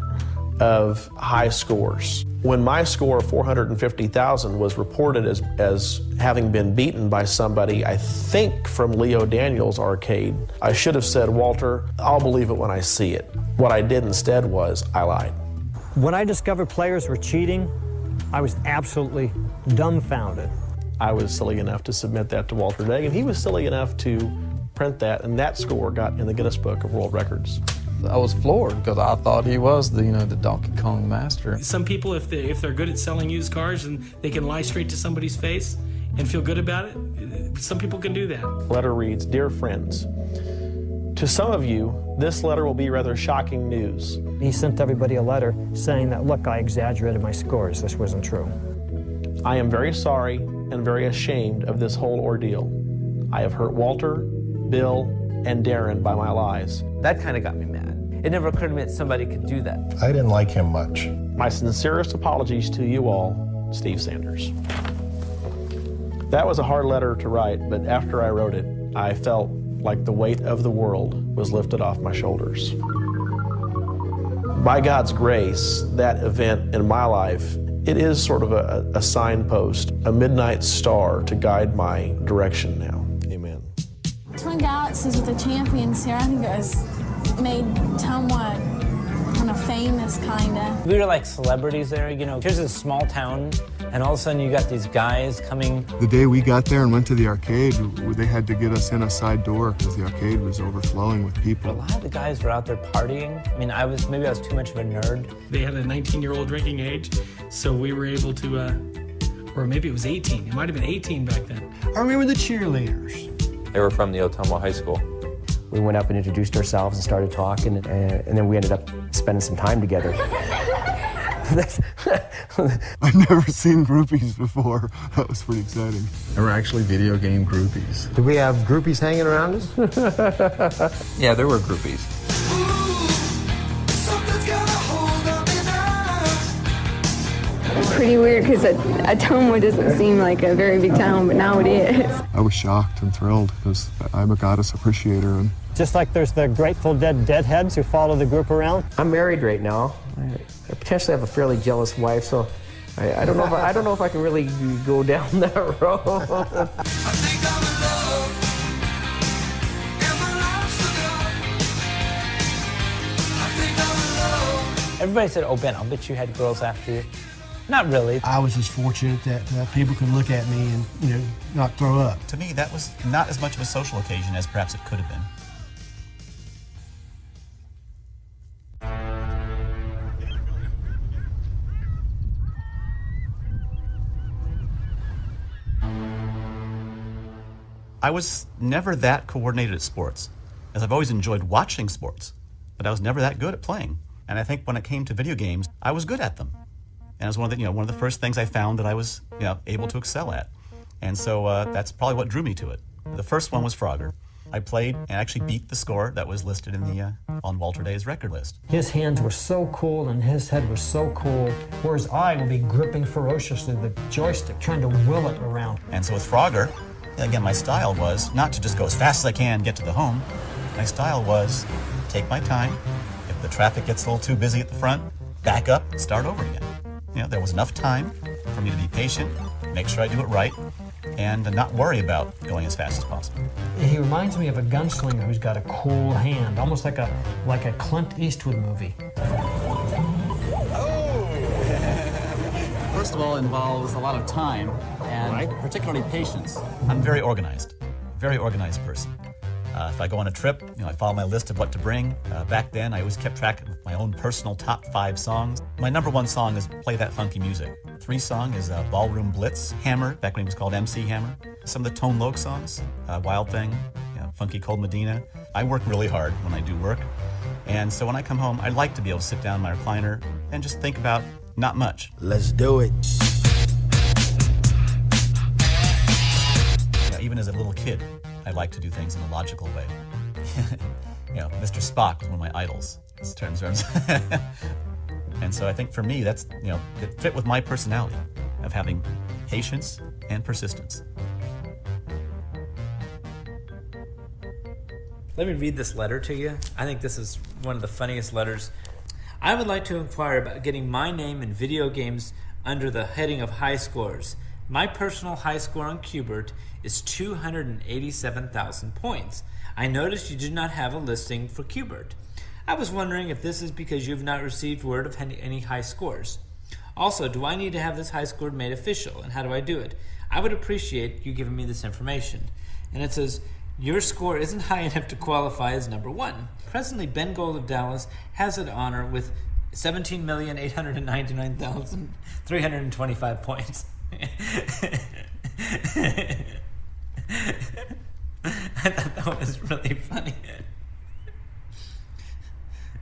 of high scores. When my score of 450,000 was reported as having been beaten by somebody, I think from Leo Daniels' arcade, I should have said, "Walter, I'll believe it when I see it." What I did instead was I lied. When I discovered players were cheating, I was absolutely dumbfounded. I was silly enough to submit that to Walter Day, and he was silly enough to print that, and that score got in the Guinness Book of World Records. I was floored because I thought he was the Donkey Kong master. Some people, if they're good at selling used cars and they can lie straight to somebody's face and feel good about it, some people can do that. Letter reads, "Dear friends, to some of you, this letter will be rather shocking news. He sent everybody a letter saying that, look, I exaggerated my scores. This wasn't true. I am very sorry and very ashamed of this whole ordeal. I have hurt Walter, Bill, and Darren by my lies." That kind of got me mad. It never occurred to me that somebody could do that. I didn't like him much. My sincerest apologies to you all, Steve Sanders. That was a hard letter to write, but after I wrote it, I felt like the weight of the world was lifted off my shoulders. By God's grace, that event in my life, it is sort of a signpost, a midnight star to guide my direction now. Amen. Twin Galaxies with the champions here, I think it was made somewhat kind of famous, kind of. We were like celebrities there, you know. Here's a small town, and all of a sudden you got these guys coming. The day we got there and went to the arcade, they had to get us in a side door because the arcade was overflowing with people. A lot of the guys were out there partying. I mean, maybe I was too much of a nerd. They had a 19-year-old drinking age, so we were able to, or maybe it was 18. It might have been 18 back then. I remember the cheerleaders. They were from the Ottumwa High School. We went up and introduced ourselves and started talking, and then we ended up spending some time together. I've never seen groupies before. That was pretty exciting. They were actually video game groupies. Do we have groupies hanging around us? Yeah, there were groupies. Pretty weird because Ottumwa doesn't seem like a very big town, but now it is. I was shocked and thrilled because I'm a goddess appreciator. And Just like there's the Grateful Dead deadheads who follow the group around. I'm married right now. I potentially have a fairly jealous wife, so I don't know if I can really go down that road. Everybody said, "Oh, Ben, I'll bet you had girls after you." Not really. I was just fortunate that people could look at me and, not throw up. To me, that was not as much of a social occasion as perhaps it could have been. I was never that coordinated at sports, as I've always enjoyed watching sports, but I was never that good at playing. And I think when it came to video games, I was good at them. And it was one of the first things I found that I was able to excel at. And so that's probably what drew me to it. The first one was Frogger. I played and actually beat the score that was listed in the on Walter Day's record list. His hands were so cool and his head was so cool, whereas I would be gripping ferociously the joystick, trying to will it around. And so with Frogger, again, my style was not to just go as fast as I can, get to the home. My style was take my time. If the traffic gets a little too busy at the front, back up and start over again. There was enough time for me to be patient, make sure I do it right, and not worry about going as fast as possible. He reminds me of a gunslinger who's got a cool hand, almost like a Clint Eastwood movie. First of all, it involves a lot of time and particularly patience. I'm a very organized person. If I go on a trip, I follow my list of what to bring. Back then, I always kept track of my own personal top 5 songs. My number 1 song is Play That Funky Music. 3 song is Ballroom Blitz, Hammer, back when he was called MC Hammer. Some of the Tone Loc songs, Wild Thing, Funky Cold Medina. I work really hard when I do work. And so when I come home, I like to be able to sit down in my recliner and just think about not much. Let's do it. Even as a little kid, I like to do things in a logical way. Mr. Spock was one of my idols, in terms. And so I think for me, that's, it fit with my personality of having patience and persistence. Let me read this letter to you. I think this is one of the funniest letters. I would like to inquire about getting my name in video games under the heading of high scores. My personal high score on Qbert is 287,000 points. I noticed you did not have a listing for Qbert. I was wondering if this is because you have not received word of any high scores. Also, do I need to have this high score made official, and how do I do it? I would appreciate you giving me this information. And it says, your score isn't high enough to qualify as number 1. Presently, Ben Gold of Dallas has an honor with 17,899,325 points. I thought that was really funny.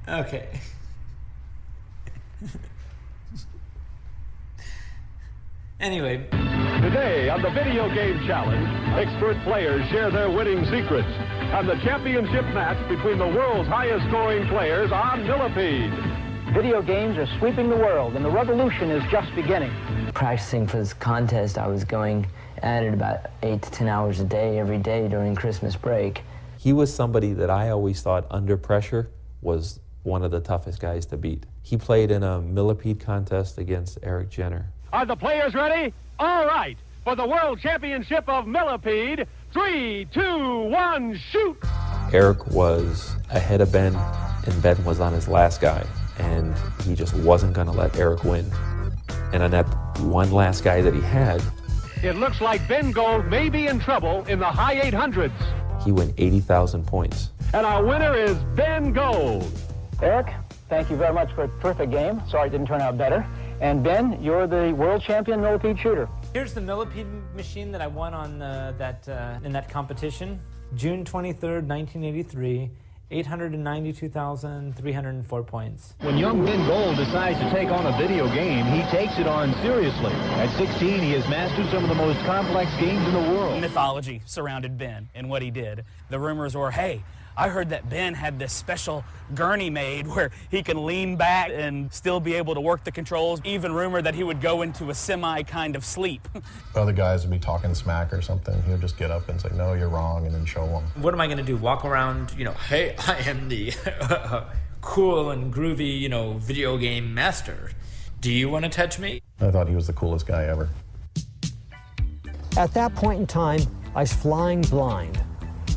Okay. Anyway. Today on the Video Game Challenge, expert players share their winning secrets and the championship match between the world's highest scoring players on Millipede. Video games are sweeping the world, and the revolution is just beginning. Practicing for this contest, I was going at it about 8 to 10 hours a day, every day during Christmas break. He was somebody that I always thought under pressure was one of the toughest guys to beat. He played in a Millipede contest against Eric Jenner. Are the players ready? All right, for the World Championship of Millipede, 3, 2, 1, shoot! Eric was ahead of Ben, and Ben was on his last guy, and he just wasn't going to let Eric win. And on that one last guy that he had, it looks like Ben Gold may be in trouble in the high 800s. He won 80,000 points. And our winner is Ben Gold. Eric, thank you very much for a terrific game. Sorry it didn't turn out better. And Ben, you're the world champion millipede shooter. Here's the millipede machine that I won on in that competition. June 23rd, 1983. 892,304 points. When young Ben Gold decides to take on a video game, he takes it on seriously. At 16, he has mastered some of the most complex games in the world. Mythology surrounded Ben and what he did. The rumors were, hey, I heard that Ben had this special gurney made where he can lean back and still be able to work the controls. Even rumored that he would go into a semi kind of sleep. Other guys would be talking smack or something. He would just get up and say, no, you're wrong, and then show them. What am I going to do? Walk around, hey, I am the cool and groovy, video game master. Do you want to touch me? I thought he was the coolest guy ever. At that point in time, I was flying blind.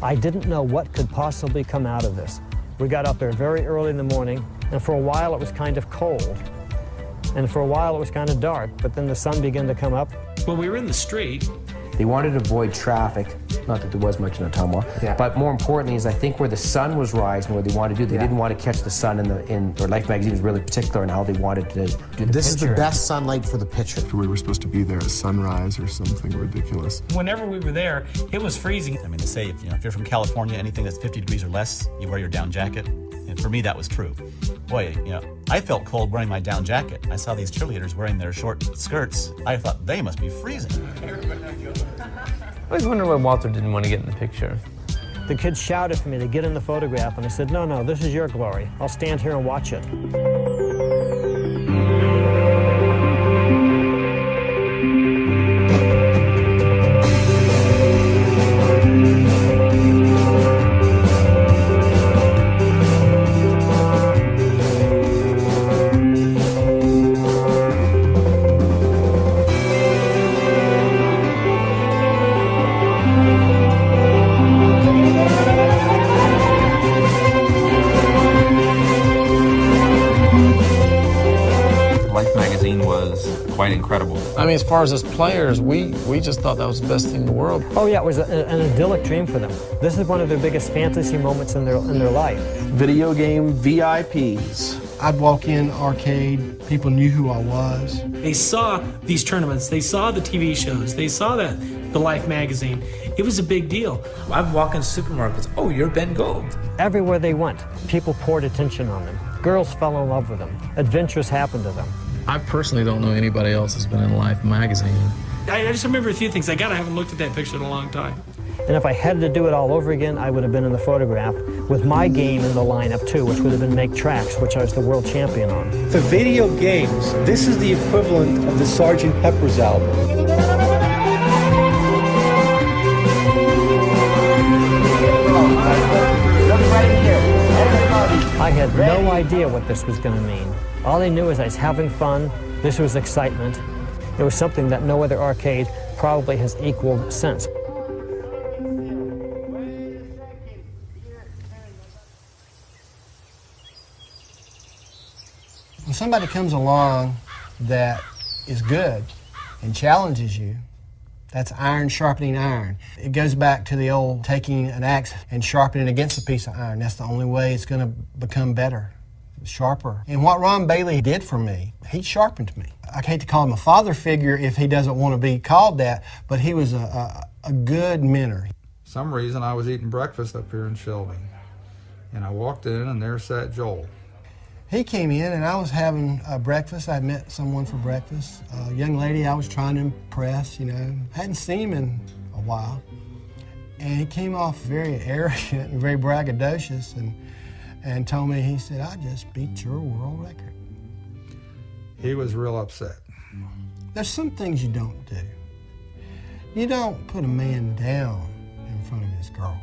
I didn't know what could possibly come out of this. We got up there very early in the morning, and for a while it was kind of cold. And for a while it was kind of dark, but then the sun began to come up. When we were in the street, they wanted to avoid traffic, Not that there was much in Ottumwa. Yeah. But more importantly is I think where the sun was rising, where they wanted to do, they didn't want to catch the sun or Life magazine was really particular in how they wanted to do the This is the picture. best sunlight for the picture. We were supposed to be there at sunrise or something ridiculous. Whenever we were there, it was freezing. I mean, they say if you're from California, anything that's 50 degrees or less, you wear your down jacket. And for me, that was true. Boy, I felt cold wearing my down jacket. I saw these cheerleaders wearing their short skirts. I thought they must be freezing. I always wondered why Walter didn't want to get in the picture. The kids shouted for me to get in the photograph, and I said, no, this is your glory. I'll stand here and watch it. Quite incredible. I mean, as far as us players, we just thought that was the best thing in the world. Oh yeah, it was an idyllic dream for them. This is one of their biggest fantasy moments in their life. Video game VIPs. I'd walk in arcade, people knew who I was. They saw these tournaments, they saw the TV shows, they saw the Life magazine. It was a big deal. I'd walk in supermarkets, oh, you're Ben Gold. Everywhere they went, people poured attention on them. Girls fell in love with them. Adventures happened to them. I personally don't know anybody else that's been in Life magazine. I just remember a few things. I haven't looked at that picture in a long time. And if I had to do it all over again, I would have been in the photograph with my game in the lineup too, which would have been Make Tracks, which I was the world champion on. For video games, this is the equivalent of the Sgt. Pepper's album. I had no idea what this was going to mean. All I knew is I was having fun. This was excitement. It was something that no other arcade probably has equaled since. When somebody comes along that is good and challenges you, that's iron sharpening iron. It goes back to the old taking an axe and sharpening it against a piece of iron. That's the only way it's going to become better, sharper. And what Ron Bailey did for me, he sharpened me. I hate to call him a father figure if he doesn't want to be called that, but he was a good mentor. For some reason I was eating breakfast up here in Shelby, and I walked in and there sat Joel. He came in and I was having breakfast. I met someone for breakfast, a young lady I was trying to impress, Hadn't seen him in a while. And he came off very arrogant and very braggadocious and told me, he said, I just beat your world record. He was real upset. There's some things you don't do. You don't put a man down in front of his girl.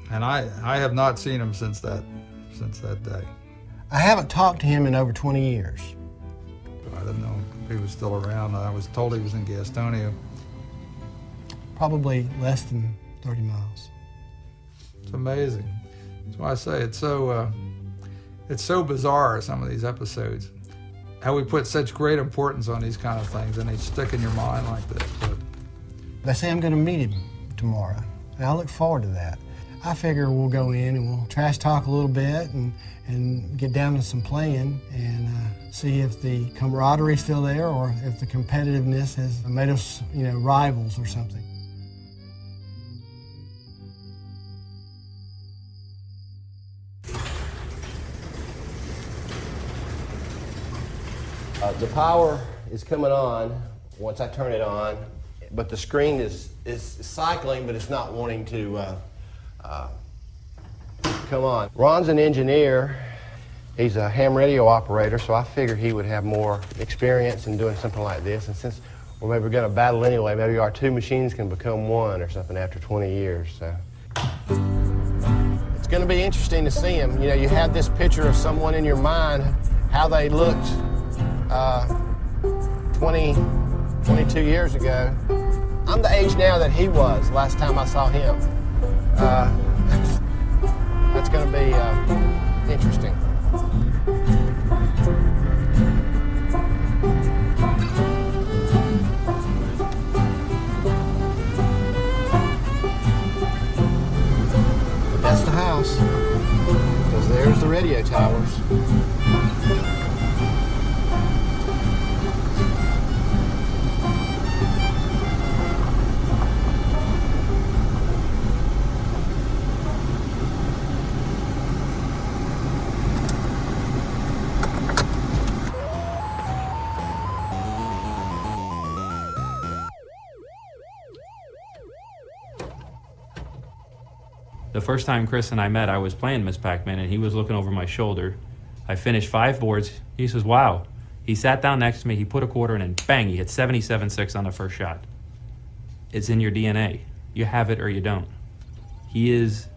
And I have not seen him since that day. I haven't talked to him in over 20 years. I didn't know if he was still around. I was told he was in Gastonia. Probably less than 30 miles. It's amazing. That's why I say it's so bizarre, some of these episodes. How we put such great importance on these kind of things and they stick in your mind like this. But they say I'm going to meet him tomorrow, and I look forward to that. I figure we'll go in and we'll trash talk a little bit and get down to some playing and see if the camaraderie is still there or if the competitiveness has made us, rivals or something. The power is coming on once I turn it on, but the screen is cycling, but it's not wanting to come on. Ron's an engineer. He's a ham radio operator, so I figured he would have more experience in doing something like this. And since we're maybe going to battle anyway, maybe our two machines can become one or something after 20 years. So it's going to be interesting to see him. You have this picture of someone in your mind, how they looked 22 years ago. I'm the age now that he was last time I saw him. That's going to be interesting. hours. The first time Chris and I met, I was playing Miss Pac-Man, and he was looking over my shoulder. I finished 5 boards. He says, wow. He sat down next to me, he put a quarter in, and bang, he hit 77.6 on the first shot. It's in your DNA. You have it or you don't. He is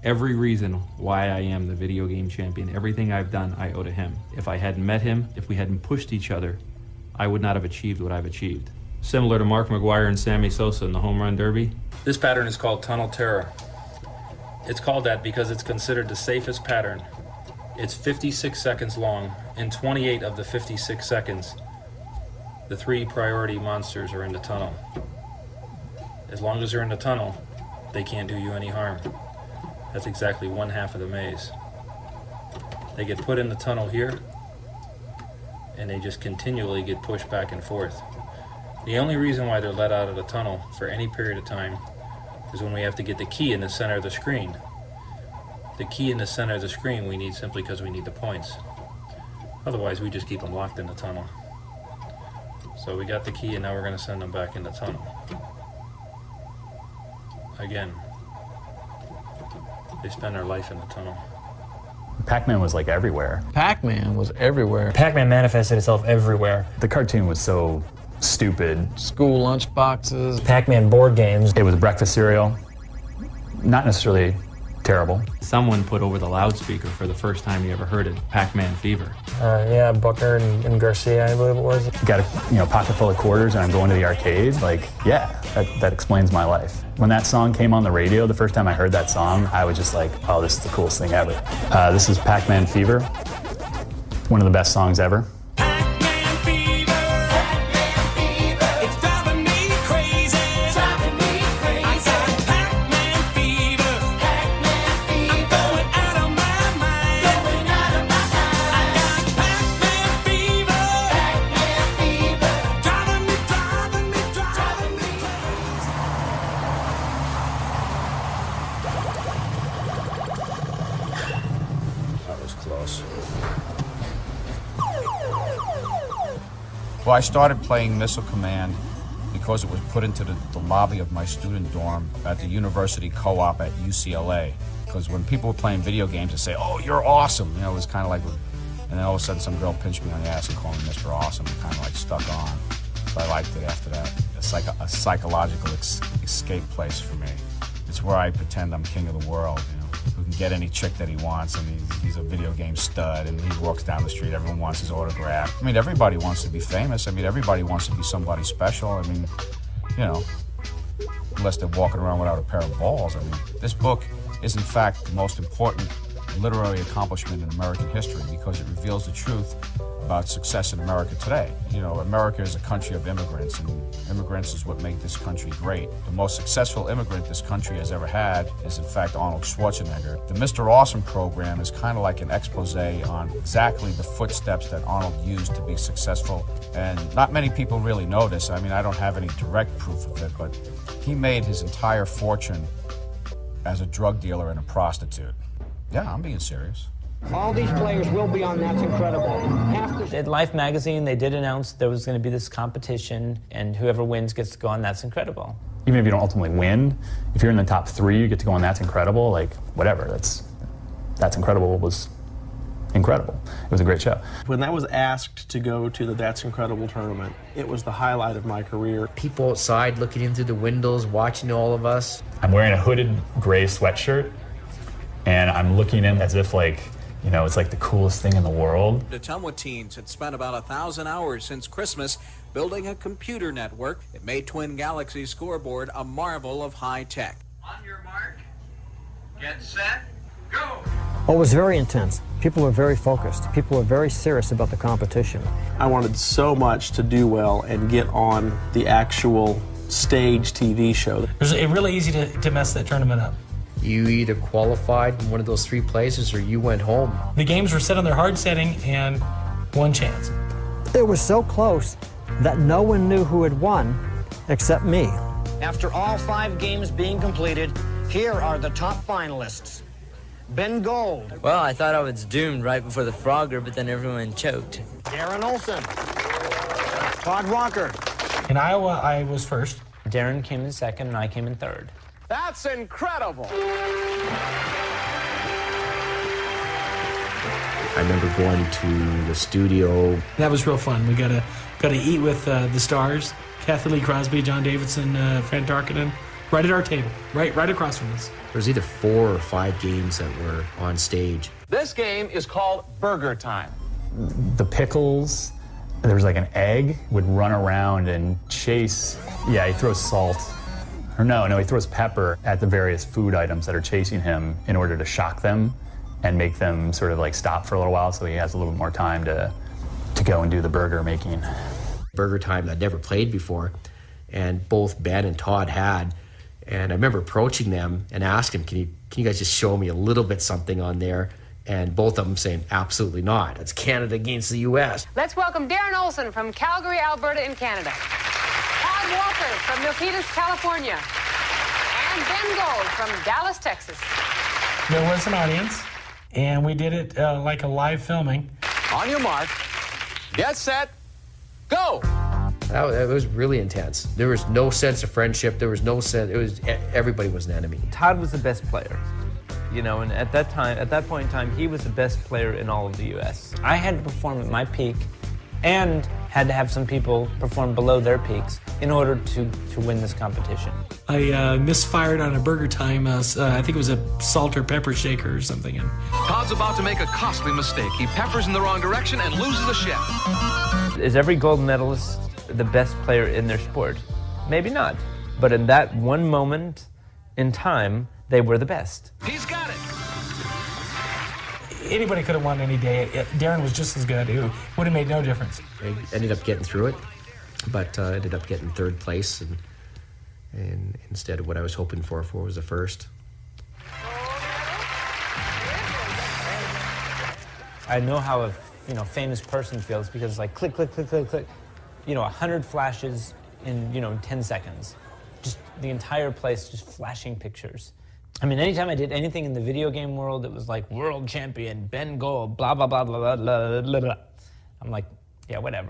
every reason why I am the video game champion. Everything I've done, I owe to him. If I hadn't met him, if we hadn't pushed each other, I would not have achieved what I've achieved. Similar to Mark McGwire and Sammy Sosa in the Home Run Derby. This pattern is called Tunnel Terror. It's called that because it's considered the safest pattern. It's 56 seconds long. In 28 of the 56 seconds, the 3 priority monsters are in the tunnel. As long as they're in the tunnel, they can't do you any harm. That's exactly 1/2 of the maze. They get put in the tunnel here, and they just continually get pushed back and forth. The only reason why they're let out of the tunnel for any period of time is when we have to get the key in the center of the screen. The key in the center of the screen we need simply because we need the points. Otherwise, we just keep them locked in the tunnel. So we got the key, and now we're going to send them back in the tunnel. Again, they spend their life in the tunnel. Pac-Man was like everywhere. Pac-Man was everywhere. Pac-Man manifested itself everywhere. The cartoon was so stupid. School lunch boxes. Pac-Man board games. It was breakfast cereal. Not necessarily terrible. Someone put over the loudspeaker for the first time you ever heard it, Pac-Man Fever. Yeah, Buckner and Garcia, I believe it was. Got a pocket full of quarters and I'm going to the arcade. Like, yeah, that explains my life. When that song came on the radio, the first time I heard that song, I was just like, oh, this is the coolest thing ever. This is Pac-Man Fever, one of the best songs ever. Well, I started playing Missile Command because it was put into the lobby of my student dorm at the University Co-op at UCLA. Because when people were playing video games, they say, "Oh, you're awesome." You know, it was kind of like, and then all of a sudden some girl pinched me on the ass and called me Mr. Awesome. It kind of like stuck on. So I liked it after that. It's like a psychological escape place for me. It's where I pretend I'm king of the world, you know, who can get any chick that he wants, and he's a video game stud, and he walks down the street, everyone wants his autograph. I mean, everybody wants to be famous. I mean, everybody wants to be somebody special. I mean, you know, unless they're walking around without a pair of balls. I mean, this book is in fact the most important literary accomplishment in American history because it reveals the truth about success in America today. You know, America is a country of immigrants, and immigrants is what make this country great. The most successful immigrant this country has ever had is, in fact, Arnold Schwarzenegger. The Mr. Awesome program is kind of like an expose on exactly the footsteps that Arnold used to be successful, and not many people really know this. I mean, I don't have any direct proof of it, but he made his entire fortune as a drug dealer and a prostitute. Yeah, I'm being serious. All these players will be on That's Incredible. At Life magazine, they did announce there was going to be this competition, and whoever wins gets to go on That's Incredible. Even if you don't ultimately win, if you're in the top 3, you get to go on That's Incredible. Like, whatever. That's Incredible was incredible. It was a great show. When I was asked to go to the That's Incredible tournament, it was the highlight of my career. People outside looking into the windows, watching all of us. I'm wearing a hooded gray sweatshirt, and I'm looking in as if, like, you know, it's like the coolest thing in the world. Ottumwa teens had spent about 1,000 hours since Christmas building a computer network that made Twin Galaxy's scoreboard a marvel of high tech. On your mark, get set, go! Oh, it was very intense. People were very focused. People were very serious about the competition. I wanted so much to do well and get on the actual stage TV show. It was really easy to mess that tournament up. You either qualified in one of those 3 places or you went home. The games were set on their hard setting and one chance. It was so close that no one knew who had won except me. After all 5 games being completed, here are the top finalists. Ben Gold. Well, I thought I was doomed right before the Frogger, but then everyone choked. Darren Olson. Todd Walker. In Iowa, I was first. Darren came in second, and I came in third. That's incredible. I remember going to the studio. That was real fun. We got to eat with the stars, Kathy Lee Crosby, John Davidson, Fran Tarkenton, right at our table, right across from us. There was either 4 or 5 games that were on stage. This game is called Burger Time. The pickles, there was like an egg, would run around and chase. Yeah, he throws salt. Or no, he throws pepper at the various food items that are chasing him in order to shock them and make them sort of like stop for a little while so he has a little bit more time to go and do the burger making. Burger Time I'd never played before, and both Ben and Todd had. And I remember approaching them and asking, can you guys just show me a little bit something on there? And both of them saying, absolutely not. It's Canada against the U.S. Let's welcome Darren Olson from Calgary, Alberta in Canada. Todd Walker from Milpitas, California. And Ben Gold from Dallas, Texas. There was an audience, and we did it like a live filming. On your mark, get set, go! It was really intense. There was no sense of friendship. There was no sense. Everybody was an enemy. Todd was the best player, and at that point in time, he was the best player in all of the U.S. I had to perform at my peak and had to have some people perform below their peaks in order to win this competition. I misfired on a Burger Time, I think it was a salt or pepper shaker or something. Todd's about to make a costly mistake. He peppers in the wrong direction and loses a chef. Is every gold medalist the best player in their sport? Maybe not. But in that one moment in time, they were the best. He's got it. Anybody could have won any day. Darren was just as good. It would have made no difference. I ended up getting through it, but ended up getting 3rd place, and instead of what I was hoping for was the first. I know how a famous person feels because it's like click, click, click, click, click. 100 flashes in 10 seconds. Just the entire place just flashing pictures. I mean, anytime I did anything in the video game world, it was like world champion, Ben Gold, blah, blah, blah, blah, blah, blah, blah. I'm like, yeah, whatever.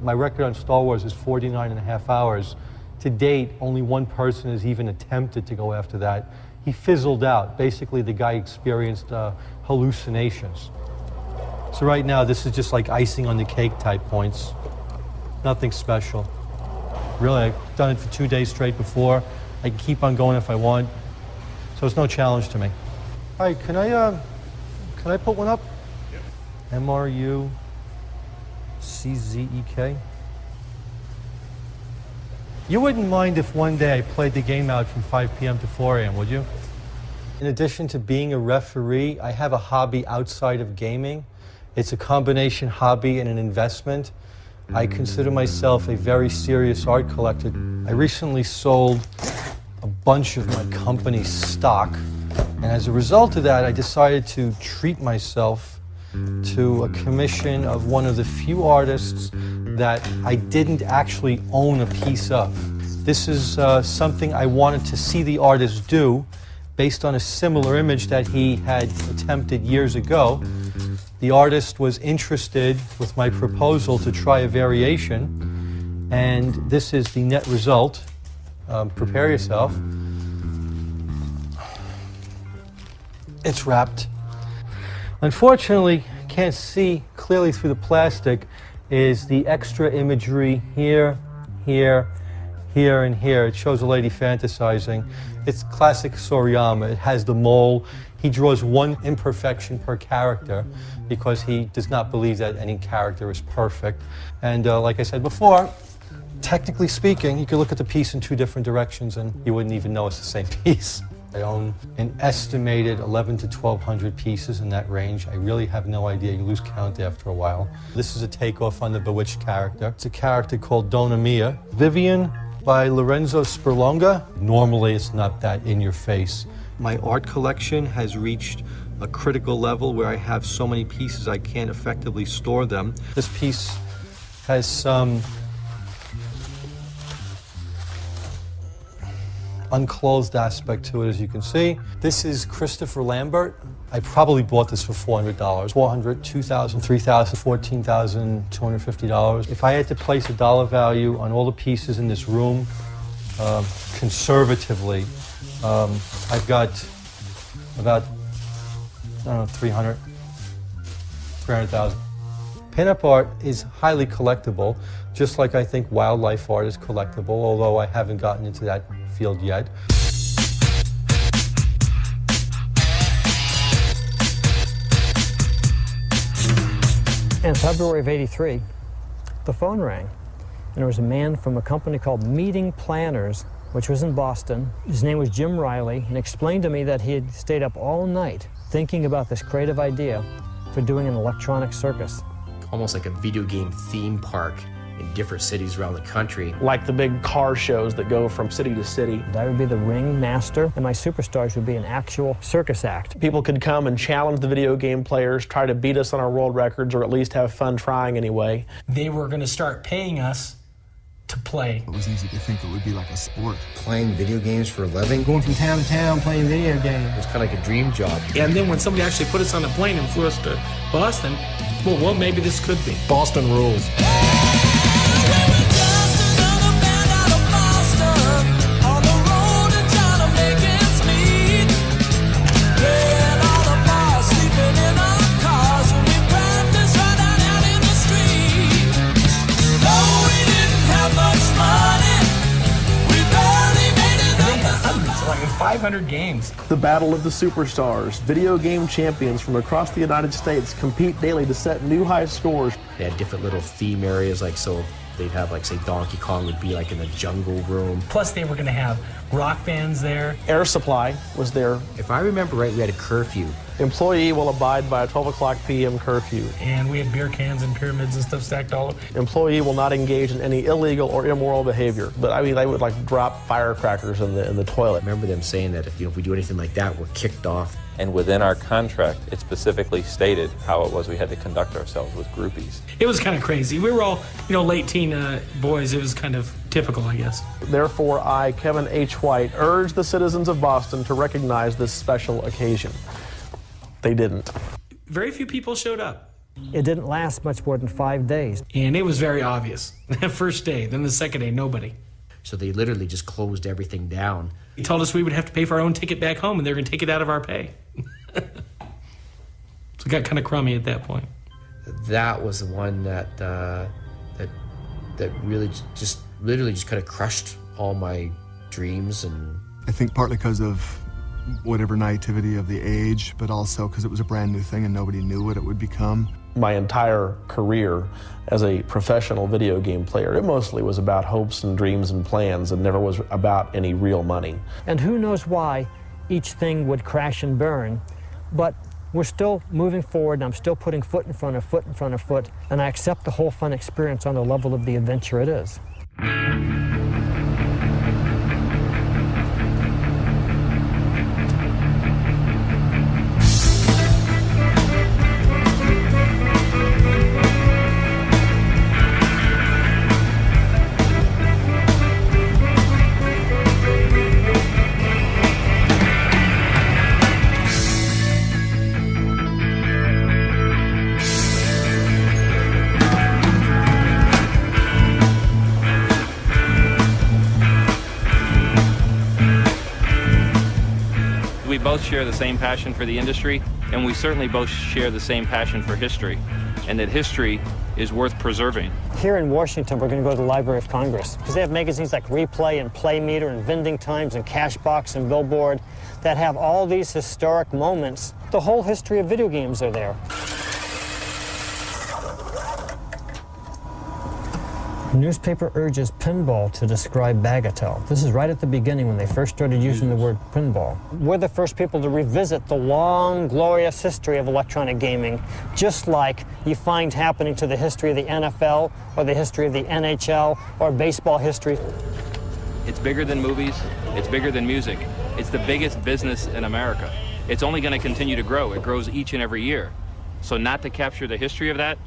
My record on Star Wars is 49.5 hours. To date, only one person has even attempted to go after that. He fizzled out. Basically, the guy experienced hallucinations. So right now, this is just like icing on the cake type points. Nothing special. Really, I've done it for 2 days straight before. I can keep on going if I want. So it's no challenge to me. All right, can I put one up? Yep. MRUCZEK. You wouldn't mind if one day I played the game out from 5 p.m. to 4 a.m., would you? In addition to being a referee, I have a hobby outside of gaming. It's a combination hobby and an investment. I consider myself a very serious art collector. I recently sold a bunch of my company's stock, and as a result of that, I decided to treat myself to a commission of one of the few artists that I didn't actually own a piece of. This is something I wanted to see the artist do based on a similar image that he had attempted years ago. The artist was interested with my proposal to try a variation, and this is the net result. Prepare yourself. It's wrapped. Unfortunately, can't see clearly through the plastic is the extra imagery here, here, here, and here. It shows a lady fantasizing. It's classic Soriyama. It has the mole. He draws one imperfection per character because he does not believe that any character is perfect. And like I said before, technically speaking, you could look at the piece in 2 different directions and you wouldn't even know it's the same piece. I own an estimated 11 to 1,200 pieces in that range. I really have no idea. You lose count after a while. This is a takeoff on the Bewitched character. It's a character called Donna Mia. Vivian by Lorenzo Sperlonga. Normally, it's not that in your face. My art collection has reached a critical level where I have so many pieces I can't effectively store them. This piece has some unclosed aspect to it, as you can see. This is Christopher Lambert. I probably bought this for $400. $400, $2,000, $3,000, $14,250. If I had to place a dollar value on all the pieces in this room, conservatively, I've got about, I don't know, 300,000. Pinup art is highly collectible, just like I think wildlife art is collectible, although I haven't gotten into that field yet. In February of '83, the phone rang, and there was a man from a company called Meeting Planners, which was in Boston. His name was Jim Riley, and explained to me that he had stayed up all night thinking about this creative idea for doing an electronic circus. Almost like a video game theme park in different cities around the country. Like the big car shows that go from city to city. I would be the ring master, and my superstars would be an actual circus act. People could come and challenge the video game players, try to beat us on our world records, or at least have fun trying anyway. They were going to start paying us to play. It was easy to think it would be like a sport. Playing video games for a living? Going from town to town playing video games. It was kind of like a dream job. And then when somebody actually put us on a plane and flew us to Boston, well, maybe this could be. Boston rules. Like 500 games. The Battle of the Superstars. Video game champions from across the United States compete daily to set new high scores. They had different little theme areas, like so they'd have like, say, Donkey Kong would be like in the jungle room. Plus they were going to have rock bands there. Air Supply was there. If I remember right, we had a curfew. Employee will abide by a 12 o'clock p.m. curfew. And we had beer cans and pyramids and stuff stacked all over. Employee will not engage in any illegal or immoral behavior. But I mean, they would like drop firecrackers in the toilet. I remember them saying that if we do anything like that, we're kicked off. And within our contract, it specifically stated how it was we had to conduct ourselves with groupies. It was kind of crazy. We were all, late teen boys. It was kind of typical, I guess. Therefore, I, Kevin H. White, urge the citizens of Boston to recognize this special occasion. They didn't. Very few people showed up. It didn't last much more than 5 days. And it was very obvious. That first day, then the second day, nobody. So they literally just closed everything down. He told us we would have to pay for our own ticket back home, and they're going to take it out of our pay. So it got kind of crummy at that point. That was the one that really just literally kind of crushed all my dreams. And I think partly because of whatever naivety of the age, but also because it was a brand new thing and nobody knew what it would become. My entire career as a professional video game player, it mostly was about hopes and dreams and plans and never was about any real money. And who knows why each thing would crash and burn, but we're still moving forward, and I'm still putting foot in front of foot in front of foot, and I accept the whole fun experience on the level of the adventure it is. We both share the same passion for the industry, and we certainly both share the same passion for history, and that history is worth preserving. Here in Washington, we're going to go to the Library of Congress, because they have magazines like Replay and Playmeter and Vending Times and Cashbox and Billboard that have all these historic moments. The whole history of video games are there. The newspaper urges pinball to describe bagatelle. This is right at the beginning when they first started using the word pinball. We're the first people to revisit the long, glorious history of electronic gaming, just like you find happening to the history of the NFL or the history of the NHL or baseball history. It's bigger than movies. It's bigger than music. It's the biggest business in America. It's only going to continue to grow. It grows each and every year. So not to capture the history of that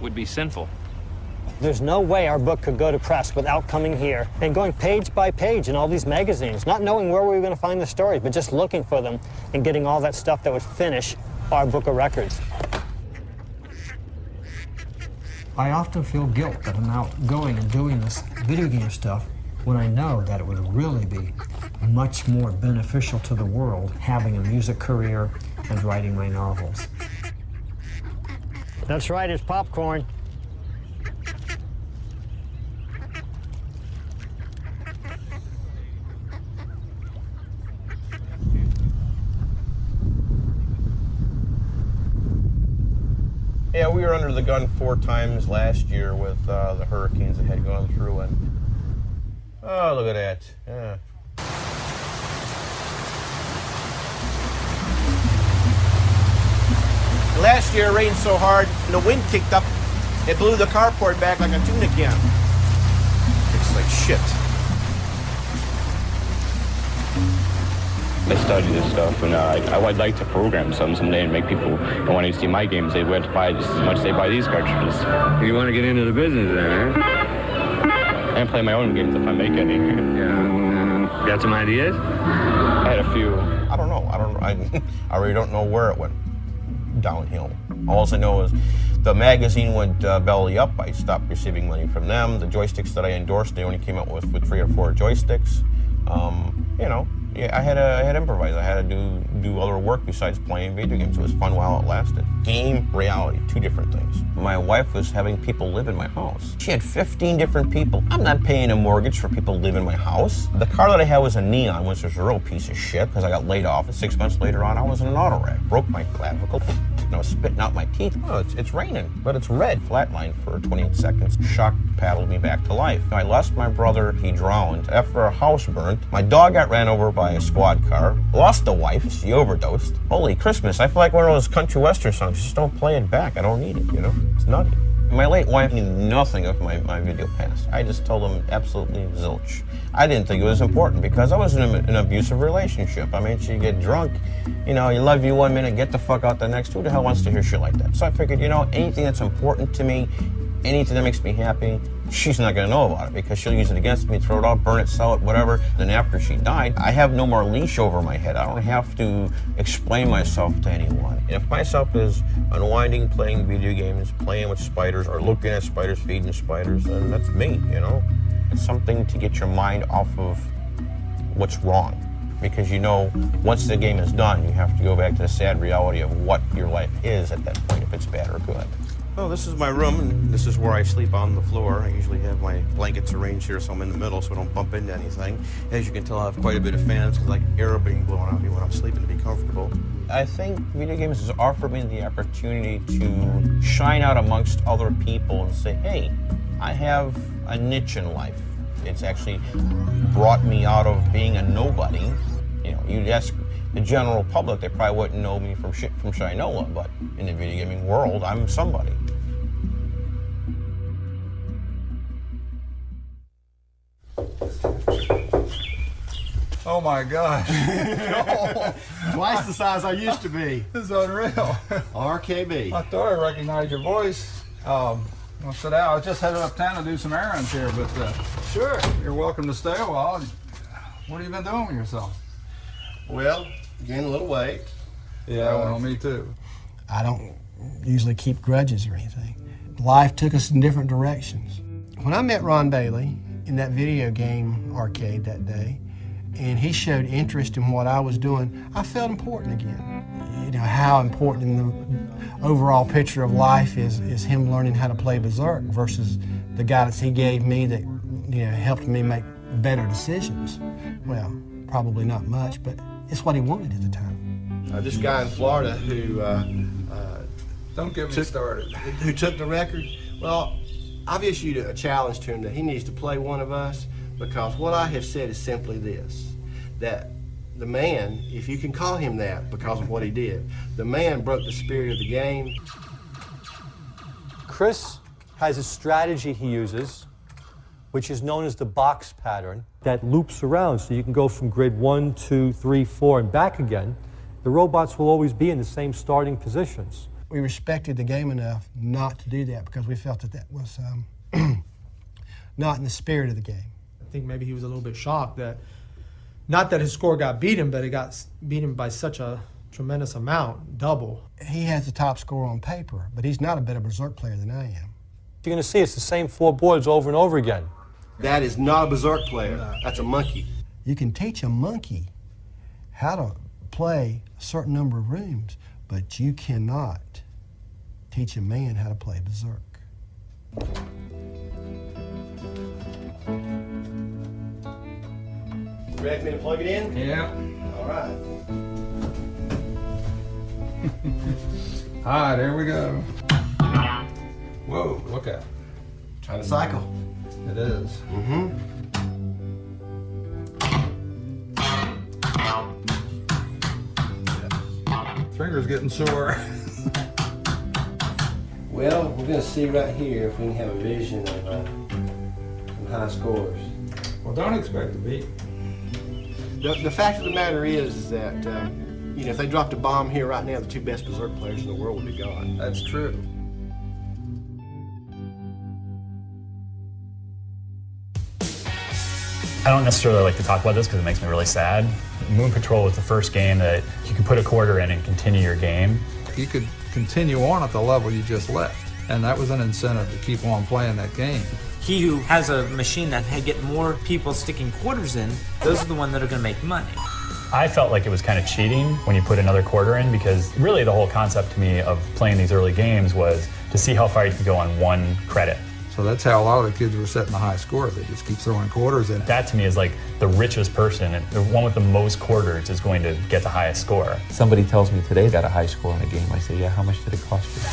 would be sinful. There's no way our book could go to press without coming here and going page by page in all these magazines, not knowing where we were going to find the stories, but just looking for them and getting all that stuff that would finish our book of records. I often feel guilt that I'm out going and doing this video game stuff when I know that it would really be much more beneficial to the world having a music career and writing my novels. That's right, it's popcorn. Yeah, we were under the gun 4 times last year with the hurricanes that had gone through, and oh, look at that. Yeah. Last year it rained so hard, and the wind kicked up, it blew the carport back like a tuna can. It's like shit. I study this stuff, and I would like to program some someday and make people, and when they see my games, they would buy just as much as they buy these cartridges. You want to get into the business then, eh? I can play my own games if I make any. Yeah. Got some ideas? I had a few. I don't know. I really don't know where it went downhill. All I know is the magazine went belly up. I stopped receiving money from them. The joysticks that I endorsed, they only came out with 3 or 4 joysticks. You know. Yeah, I had to improvise. I had to do other work besides playing video games. It was fun while it lasted. Game, reality, 2 different things. My wife was having people live in my house. She had 15 different people. I'm not paying a mortgage for people to live in my house. The car that I had was a Neon, which was a real piece of shit because I got laid off. And 6 months later on, I was in an auto wreck. Broke my clavicle. And I was spitting out my teeth. Oh, it's raining, but it's red. Flatlined for 28 seconds. Shock paddled me back to life. I lost my brother. He drowned. After our house burned, my dog got ran over by a squad car. Lost the wife. She overdosed. Holy Christmas. I feel like one of those country western songs. Just don't play it back. I don't need it, you know? It's nutty. My late wife knew nothing of my video past. I just told him absolutely zilch. I didn't think it was important because I was in an abusive relationship. I mean, she'd get drunk, you know, you love you one minute, get the fuck out the next. Who the hell wants to hear shit like that? So I figured, you know, anything that's important to me, anything that makes me happy, she's not going to know about it because she'll use it against me, throw it out, burn it, sell it, whatever. Then after she died, I have no more leash over my head. I don't have to explain myself to anyone. If myself is unwinding, playing video games, playing with spiders, or looking at spiders, feeding spiders, then that's me, you know? It's something to get your mind off of what's wrong. Because you know, once the game is done, you have to go back to the sad reality of what your life is at that point, if it's bad or good. Well, this is my room, and this is where I sleep on the floor. I usually have my blankets arranged here so I'm in the middle so I don't bump into anything. As you can tell, I have quite a bit of fans, like air being blown out me when I'm sleeping to be comfortable. I think video games has offered me the opportunity to shine out amongst other people and say, hey, I have a niche in life. It's actually brought me out of being a nobody. You know, you'd ask the general public, they probably wouldn't know me from Shinola, but in the video gaming world, I'm somebody. Oh my gosh. Twice the size I used to be. This is unreal. RKB. I thought I recognized your voice. Well, sit down. I was just headed uptown to do some errands here, but sure. You're welcome to stay a while. What have you been doing with yourself? Well, gained a little weight. Yeah, well, me too. I don't usually keep grudges or anything. Life took us in different directions. When I met Ron Bailey in that video game arcade that day, and he showed interest in what I was doing, I felt important again. You know, how important in the overall picture of life is him learning how to play Berserk versus the guidance he gave me that, you know, helped me make better decisions. Well, probably not much, but it's what he wanted at the time. This guy in Florida who don't get me started. Who took the record? Well, I've issued a challenge to him that he needs to play one of us, because what I have said is simply this, that the man, if you can call him that because of what he did, the man broke the spirit of the game. Chris has a strategy he uses, which is known as the box pattern, that loops around so you can go from grid 1, 2, 3, 4 and back again. The robots will always be in the same starting positions. We respected the game enough not to do that because we felt that that was not in the spirit of the game. I think maybe he was a little bit shocked that, not that his score got beaten, but it got beaten by such a tremendous amount, double. He has the top score on paper, but he's not a better Berserk player than I am. You're going to see it's the same 4 boards over and over again. That is not a Berserk player. That's a monkey. You can teach a monkey how to play a certain number of rooms, but you cannot teach a man how to play Berserk. Ready for me to plug it in? Yeah. All right. All right, there we go. Whoa, look at it. Trying to cycle. It is. Mm-hmm. Finger's getting sore. Well, we're going to see right here if we can have a vision of some high scores. Well, don't expect to beat. The fact of the matter is that, you know, if they dropped a bomb here right now, the 2 best Berserk players in the world would be gone. That's true. I don't necessarily like to talk about this because it makes me really sad. Moon Patrol was the first game that you can put a quarter in and continue your game. You could continue on at the level you just left, and that was an incentive to keep on playing that game. He who has a machine that can get more people sticking quarters in, those are the ones that are going to make money. I felt like it was kind of cheating when you put another quarter in, because really the whole concept to me of playing these early games was to see how far you could go on 1 credit. So that's how a lot of the kids were setting the high scores. They just keep throwing quarters in. That to me is like the richest person, and the one with the most quarters is going to get the highest score. Somebody tells me today got a high score in a game. I say, yeah, how much did it cost you?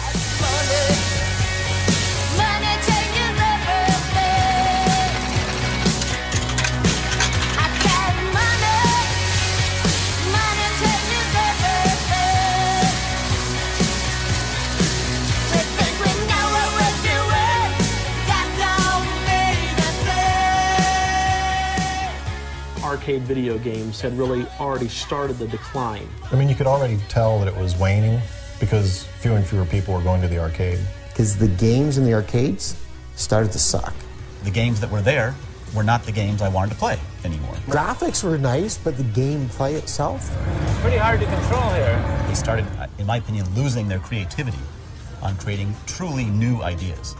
Arcade video games had really already started the decline. I mean, you could already tell that it was waning because fewer and fewer people were going to the arcade. Because the games in the arcades started to suck. The games that were there were not the games I wanted to play anymore. Graphics were nice, but the gameplay itself? Pretty hard to control here. They started, in my opinion, losing their creativity on creating truly new ideas.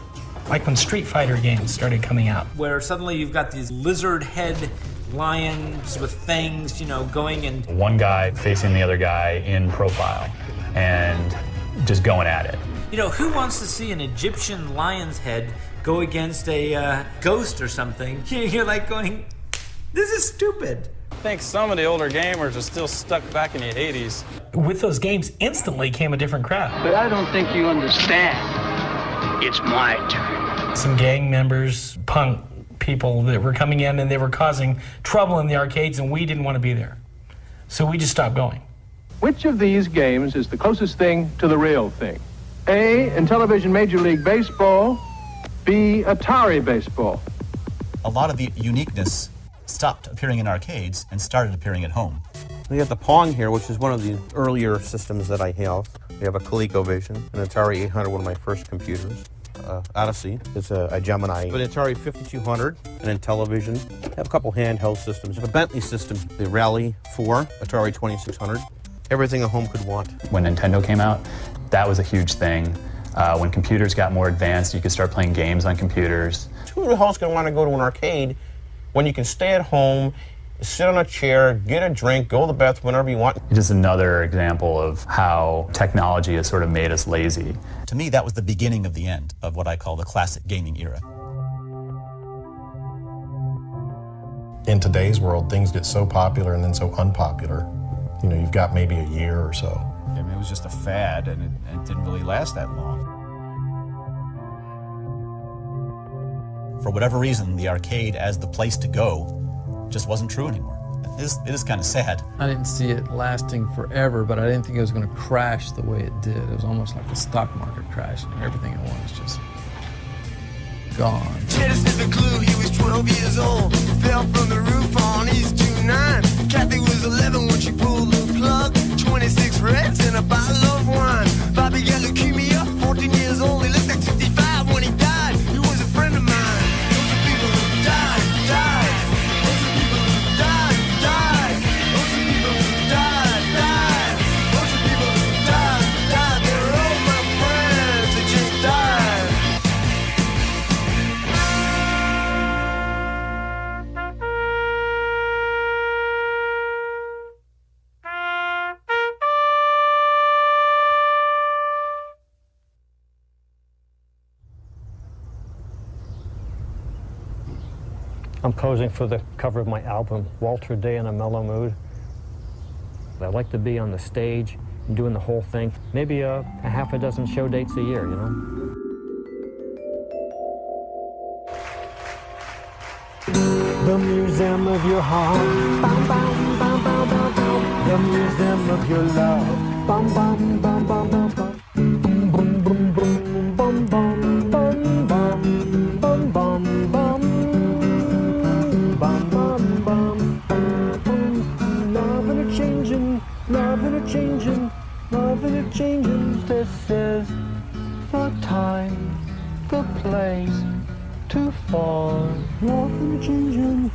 Like when Street Fighter games started coming out. Where suddenly you've got these lizard head lions with fangs, you know, going and... One guy facing the other guy in profile and just going at it. You know, who wants to see an Egyptian lion's head go against a ghost or something? You're like going, this is stupid. I think some of the older gamers are still stuck back in the 80s. With those games, instantly came a different crowd. But I don't think you understand. It's my turn. Some gang members, punk people that were coming in and they were causing trouble in the arcades, and we didn't want to be there. So we just stopped going. Which of these games is the closest thing to the real thing? A, Intellivision Major League Baseball, B, Atari Baseball. A lot of the uniqueness stopped appearing in arcades and started appearing at home. We have the Pong here, which is one of the earlier systems that I have. We have a ColecoVision, an Atari 800, one of my first computers. Odyssey, it's a Gemini, an Atari 5200, an Intellivision. I have a couple handheld systems. A Bentley system, the Rally 4, Atari 2600. Everything a home could want. When Nintendo came out, that was a huge thing. When computers got more advanced, you could start playing games on computers. Who the hell's going to want to go to an arcade when you can stay at home, sit on a chair, get a drink, go to the bathroom whenever you want? Just another example of how technology has sort of made us lazy. To me, that was the beginning of the end of what I call the classic gaming era. In today's world, things get so popular and then so unpopular. You know, you've got maybe a year or so. I mean, it was just a fad, and it didn't really last that long. for whatever reason, the arcade as the place to go just wasn't true anymore. It is kind of sad. I didn't see it lasting forever, but I didn't think it was going to crash the way it did. It was almost like the stock market crash, and everything it was just gone. Cheddar is the clue, he was 12 years old. Fell from the roof on East 29. Kathy was 11 when she pulled the plug. 26 Reds and a bottle of wine. Bobby got leukemia, 14 years old. He looked like 65 when he died. He was a friend of mine. Those are people who died. Those are people who died. Those are people who died. Those are people who died. They're all my friends that just died. I'm posing for the cover of my album, Walter Day in a Mellow Mood. I like to be on the stage, doing the whole thing. Maybe a half a dozen show dates a year, you know? The museum of your heart, bum, bum, bum, bum, bum, bum. The museum of your love, bum, bum, bum, bum, bum, bum. Boom, boom, boom, boom, bum, bum, bum, bum, bum, bum, bum. Bum, bum, bum, bum, bum. Love and a changing, love and a changing, love and a changing. This is the time, the place to fall. Love and a changing.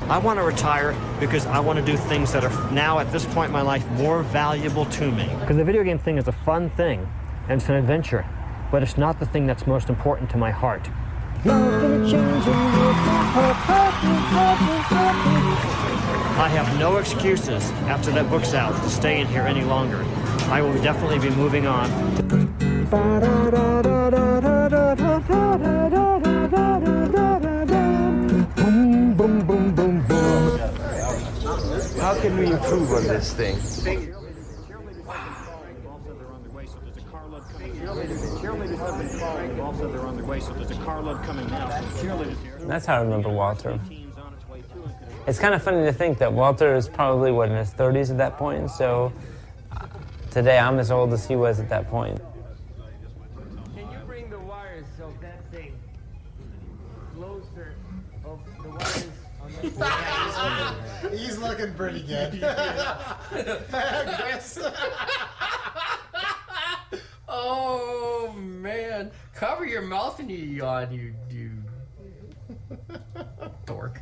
I want to retire because I want to do things that are now, at this point in my life, more valuable to me. Because the video game thing is a fun thing, and it's an adventure, but it's not the thing that's most important to my heart. I have no excuses after that book's out to stay in here any longer. I will definitely be moving on. Boom, boom, boom, boom, boom. How can we improve on this thing? That's how I remember Walter. It's kind of funny to think that Walter is probably, in his 30s at that point, so today I'm as old as he was at that point. Can you bring the wires so that thing closer of the wires on the He's looking pretty good. Chris. Oh man! Cover your mouth and you yawn, you dork.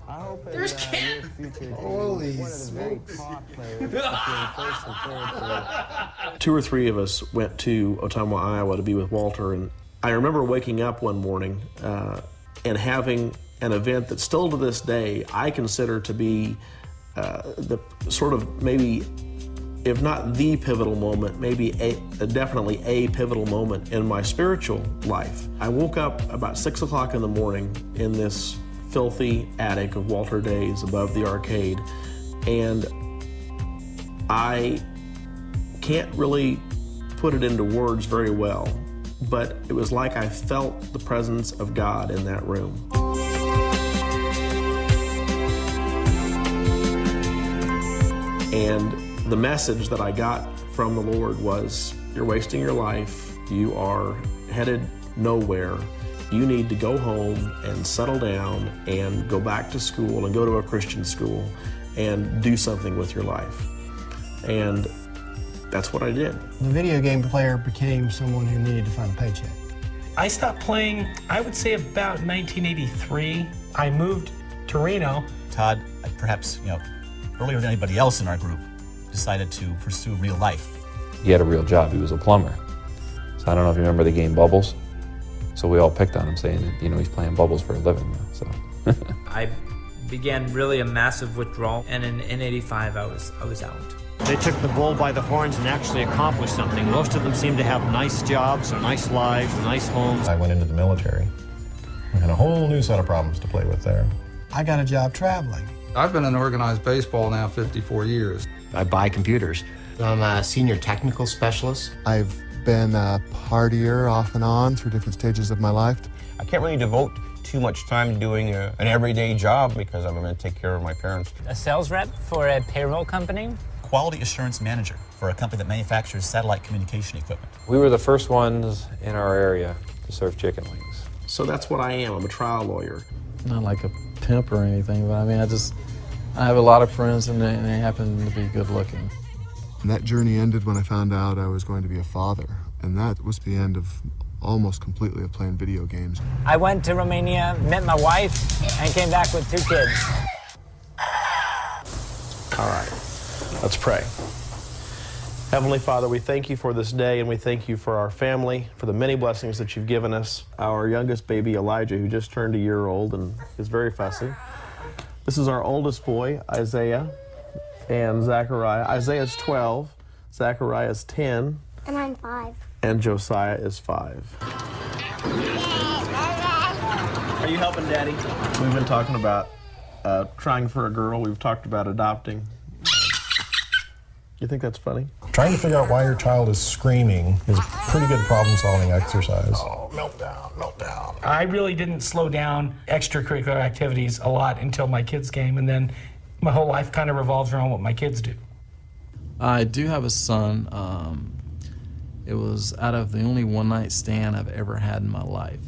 There's Kent. Holy smokes! 2 or 3 of us went to Ottumwa, Iowa to be with Walter, and I remember waking up one morning and having an event that still to this day I consider to be the sort of maybe, if not the pivotal moment, maybe definitely a pivotal moment in my spiritual life. I woke up about 6 o'clock in the morning in this filthy attic of Walter Day's above the arcade, and I can't really put it into words very well, but it was like I felt the presence of God in that room. And the message that I got from the Lord was, you're wasting your life, you are headed nowhere, you need to go home and settle down and go back to school and go to a Christian school and do something with your life. And that's what I did. The video game player became someone who needed to find a paycheck. I stopped playing, I would say about 1983. I moved to Reno. Todd, perhaps, earlier than anybody else in our group, decided to pursue real life. He had a real job. He was a plumber. So I don't know if you remember the game Bubbles. So we all picked on him, saying that, he's playing Bubbles for a living now. So I began really a massive withdrawal, and in 85 I was out. They took the bull by the horns and actually accomplished something. Most of them seem to have nice jobs, nice lives, nice homes. I went into the military and had a whole new set of problems to play with there. I got a job traveling. I've been in organized baseball now 54 years. I buy computers. I'm a senior technical specialist. I've been a partier off and on through different stages of my life. I can't really devote too much time doing an everyday job because I'm going to take care of my parents. A sales rep for a payroll company? Quality assurance manager for a company that manufactures satellite communication equipment. We were the first ones in our area to serve chicken wings. So that's what I am. I'm a trial lawyer. Not like a pimp or anything, but I mean, I have a lot of friends and they happen to be good looking. And that journey ended when I found out I was going to be a father. And that was the end of almost completely of playing video games. I went to Romania, met my wife, and came back with 2 kids. All right, let's pray. Heavenly Father, we thank you for this day, and we thank you for our family, for the many blessings that you've given us. Our youngest baby, Elijah, who just turned a year old and is very fussy. This is our oldest boy, Isaiah, and Zachariah. Isaiah's 12, Zachariah's 10. And I'm 5. And Josiah is 5. Are you helping, Daddy? We've been talking about trying for a girl. We've talked about adopting. You think that's funny? Trying to figure out why your child is screaming is a pretty good problem-solving exercise. Oh, meltdown, meltdown. I really didn't slow down extracurricular activities a lot until my kids came, and then my whole life kind of revolves around what my kids do. I do have a son. It was out of the only one-night stand I've ever had in my life.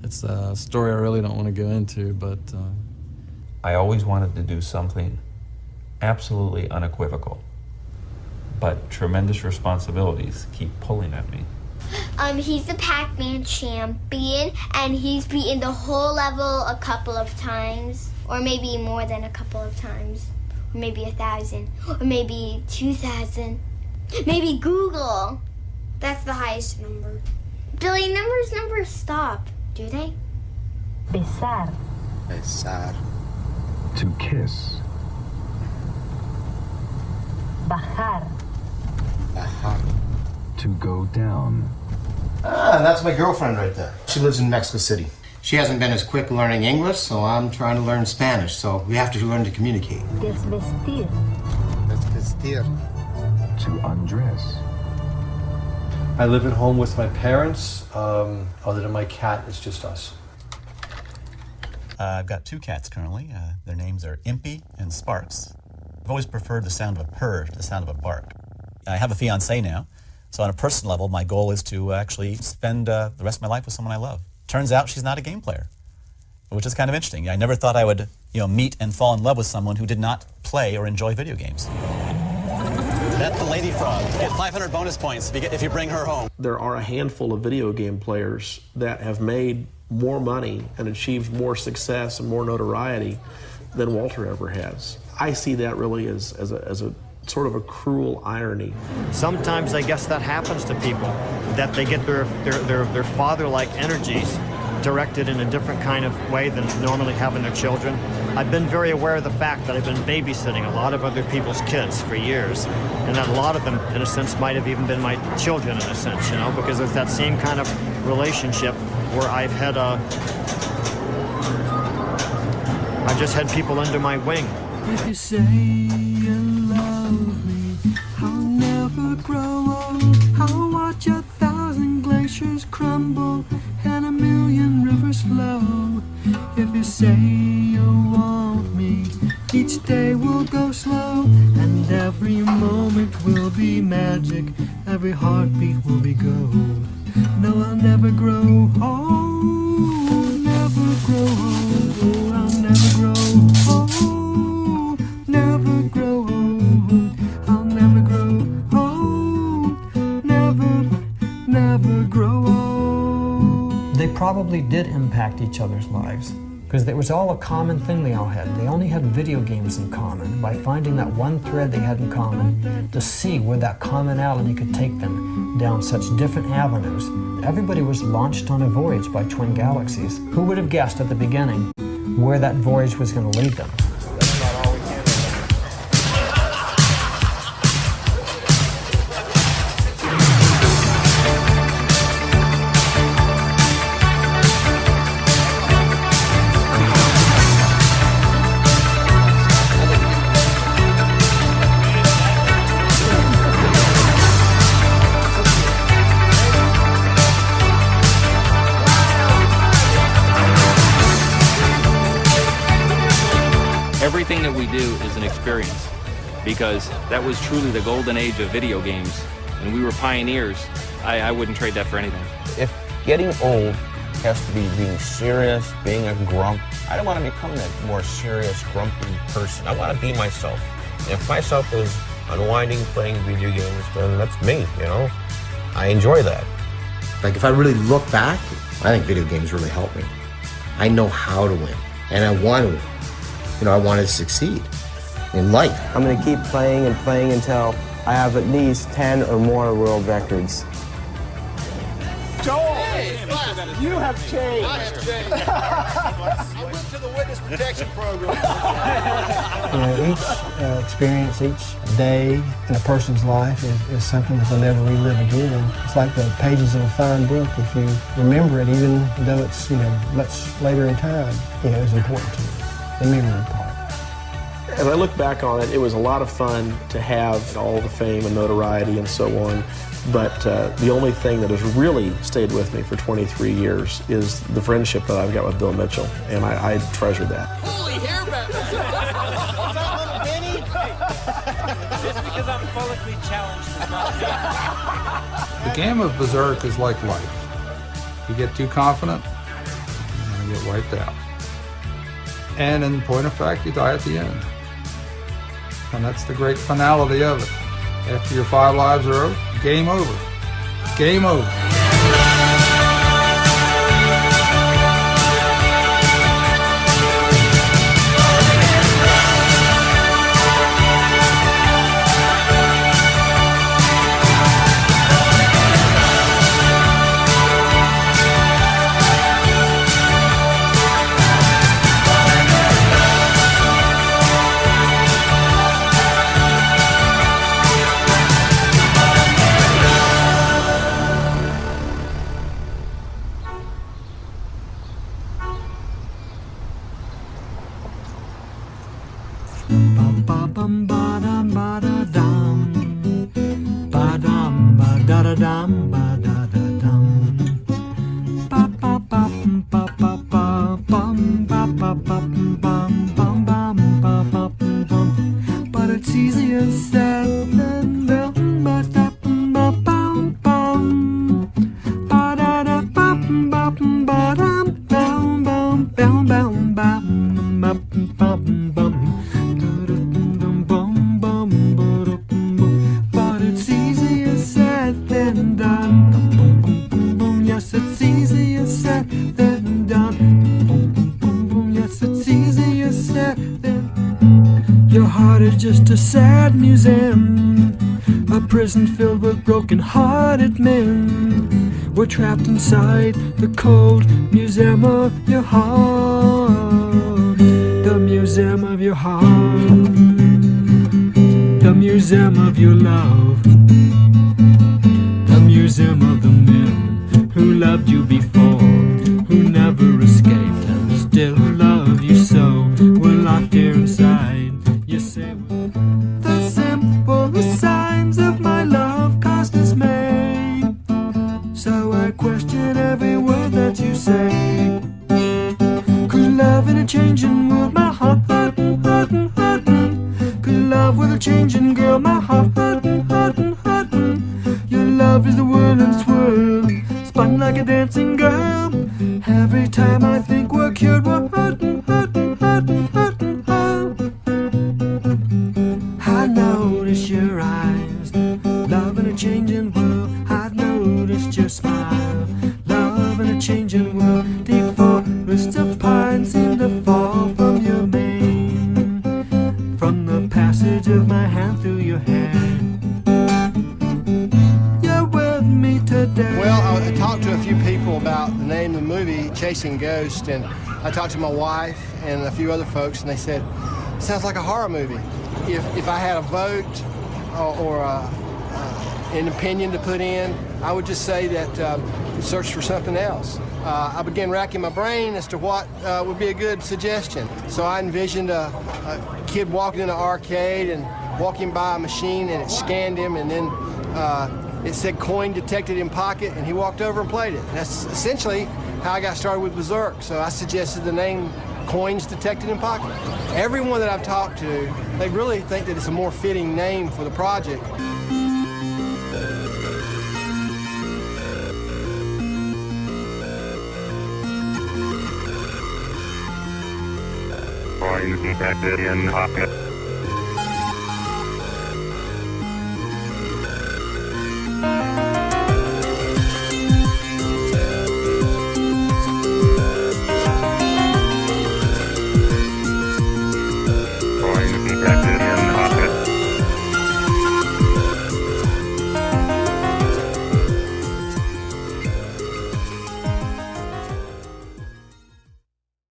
It's a story I really don't want to go into, but... I always wanted to do something absolutely unequivocal, but tremendous responsibilities keep pulling at me. He's the PAC-MAN champion, and he's beaten the whole level a couple of times, or maybe more than a couple of times, or maybe 1,000, or maybe 2,000, maybe Google. That's the highest number. Billy, numbers never stop, do they? Besar. Besar. To kiss. Bajar. Bajar. To go down. Ah, that's my girlfriend right there. She lives in Mexico City. She hasn't been as quick learning English, so I'm trying to learn Spanish, so we have to learn to communicate. Desvestir. Desvestir. To undress. I live at home with my parents. Other than my cat, it's just us. I've got 2 cats currently. Their names are Impy and Sparks. I've always preferred the sound of a purr to the sound of a bark. I have a fiancée now, so on a personal level, my goal is to actually spend the rest of my life with someone I love. Turns out she's not a game player, which is kind of interesting. I never thought I would, meet and fall in love with someone who did not play or enjoy video games. That's the lady frog. You get 500 bonus points if you bring her home. There are a handful of video game players that have made more money and achieved more success and more notoriety than Walter ever has. I see that really as a sort of a cruel irony. Sometimes I guess that happens to people, that they get their father-like energies directed in a different kind of way than normally have in their children. I've been very aware of the fact that I've been babysitting a lot of other people's kids for years, and that a lot of them, in a sense, might have even been my children, in a sense, because there's that same kind of relationship where I've just had people under my wing. If you say you love me, I'll never grow old. I'll watch 1,000 glaciers crumble and 1,000,000 rivers flow. If you say you want me, each day will go slow, and every moment will be magic. Every heartbeat will be gold. No, I'll never grow old, never grow old. Oh, I'll never grow old, never grow old. I'll never grow old, never grow old. They probably did impact each other's lives, because it was all a common thing they all had. They only had video games in common. By finding that one thread they had in common, to see where that commonality could take them down such different avenues. Everybody was launched on a voyage by twin galaxies. Who would have guessed at the beginning where that voyage was going to lead them? Everything that we do is an experience, because that was truly the golden age of video games, and we were pioneers. I wouldn't trade that for anything. If getting old has to be being serious, being a grump, I don't want to become that more serious, grumpy person. I want to be myself. And if myself is unwinding, playing video games, then that's me, you know? I enjoy that. Like, if I really look back, I think video games really helped me. I know how to win, and I want to win. You know, I want to succeed in life. I'm going to keep playing and playing until I have at least 10 or more world records. Joel, you have changed. I have changed. I went to the witness protection program. You know, each experience, each day in a person's life is something that they'll never relive again. It's like the pages of a fine book. If you remember it, even though it's, you know, much later in time, you know, it's important to you. The memory part. As I look back on it, it was a lot of fun to have all the fame and notoriety and so on. But the only thing that has really stayed with me for 23 years is the friendship that I've got with Bill Mitchell, and I treasure that. Holy hair back. Is that little Benny? Just because I'm follically challenged does not mean. The game of Berserk is like life. You get too confident, you're going to get wiped out. And in point of fact, you die at the end. And that's the great finality of it. After your 5 lives are over, game over. Game over. But it's easier said than done. But it's easier said than done. Yes, it's easier said than done. Yes, it's easier said than done. Your heart is just a sad museum, a prison filled with broken-hearted men. We're trapped inside the cold museum of your heart. The museum of your heart. The museum of your love. The museum of the men who loved you before, who never escaped and still love you so. We're locked here inside. You say the simplest signs of my love cause dismay. So I question every word that you say. Could love in a changing world, my heart hurtin', hurtin', hurtin'. Could love with a changing girl, my heart hurtin', hurtin', hurtin'. Your love is the whirl and swirl, spun like a dancing girl. Every time I think we're cured, we're hurtin', hurtin', hurtin', hurtin', hurtin'. I notice your eyes, love in a changing world. I noticed your smile, love in a changing world. Deep forest of pines seem to fall from your mane, from the passage of my hand through your hair. You're with me today. Well, I talked to a few people about the name of the movie, Chasing Ghosts, and I talked to my wife and a few other folks, and they said, it sounds like a horror movie. If I had a vote or an opinion to put in, I would just say that search for something else. I began racking my brain as to what would be a good suggestion. So I envisioned a kid walking in an arcade and walking by a machine, and it scanned him, and then it said coin detected in pocket, and he walked over and played it. And that's essentially how I got started with Berserk. So I suggested the name coins detected in pocket. Everyone that I've talked to, they really think that it's a more fitting name for the project. Coins detected in pocket.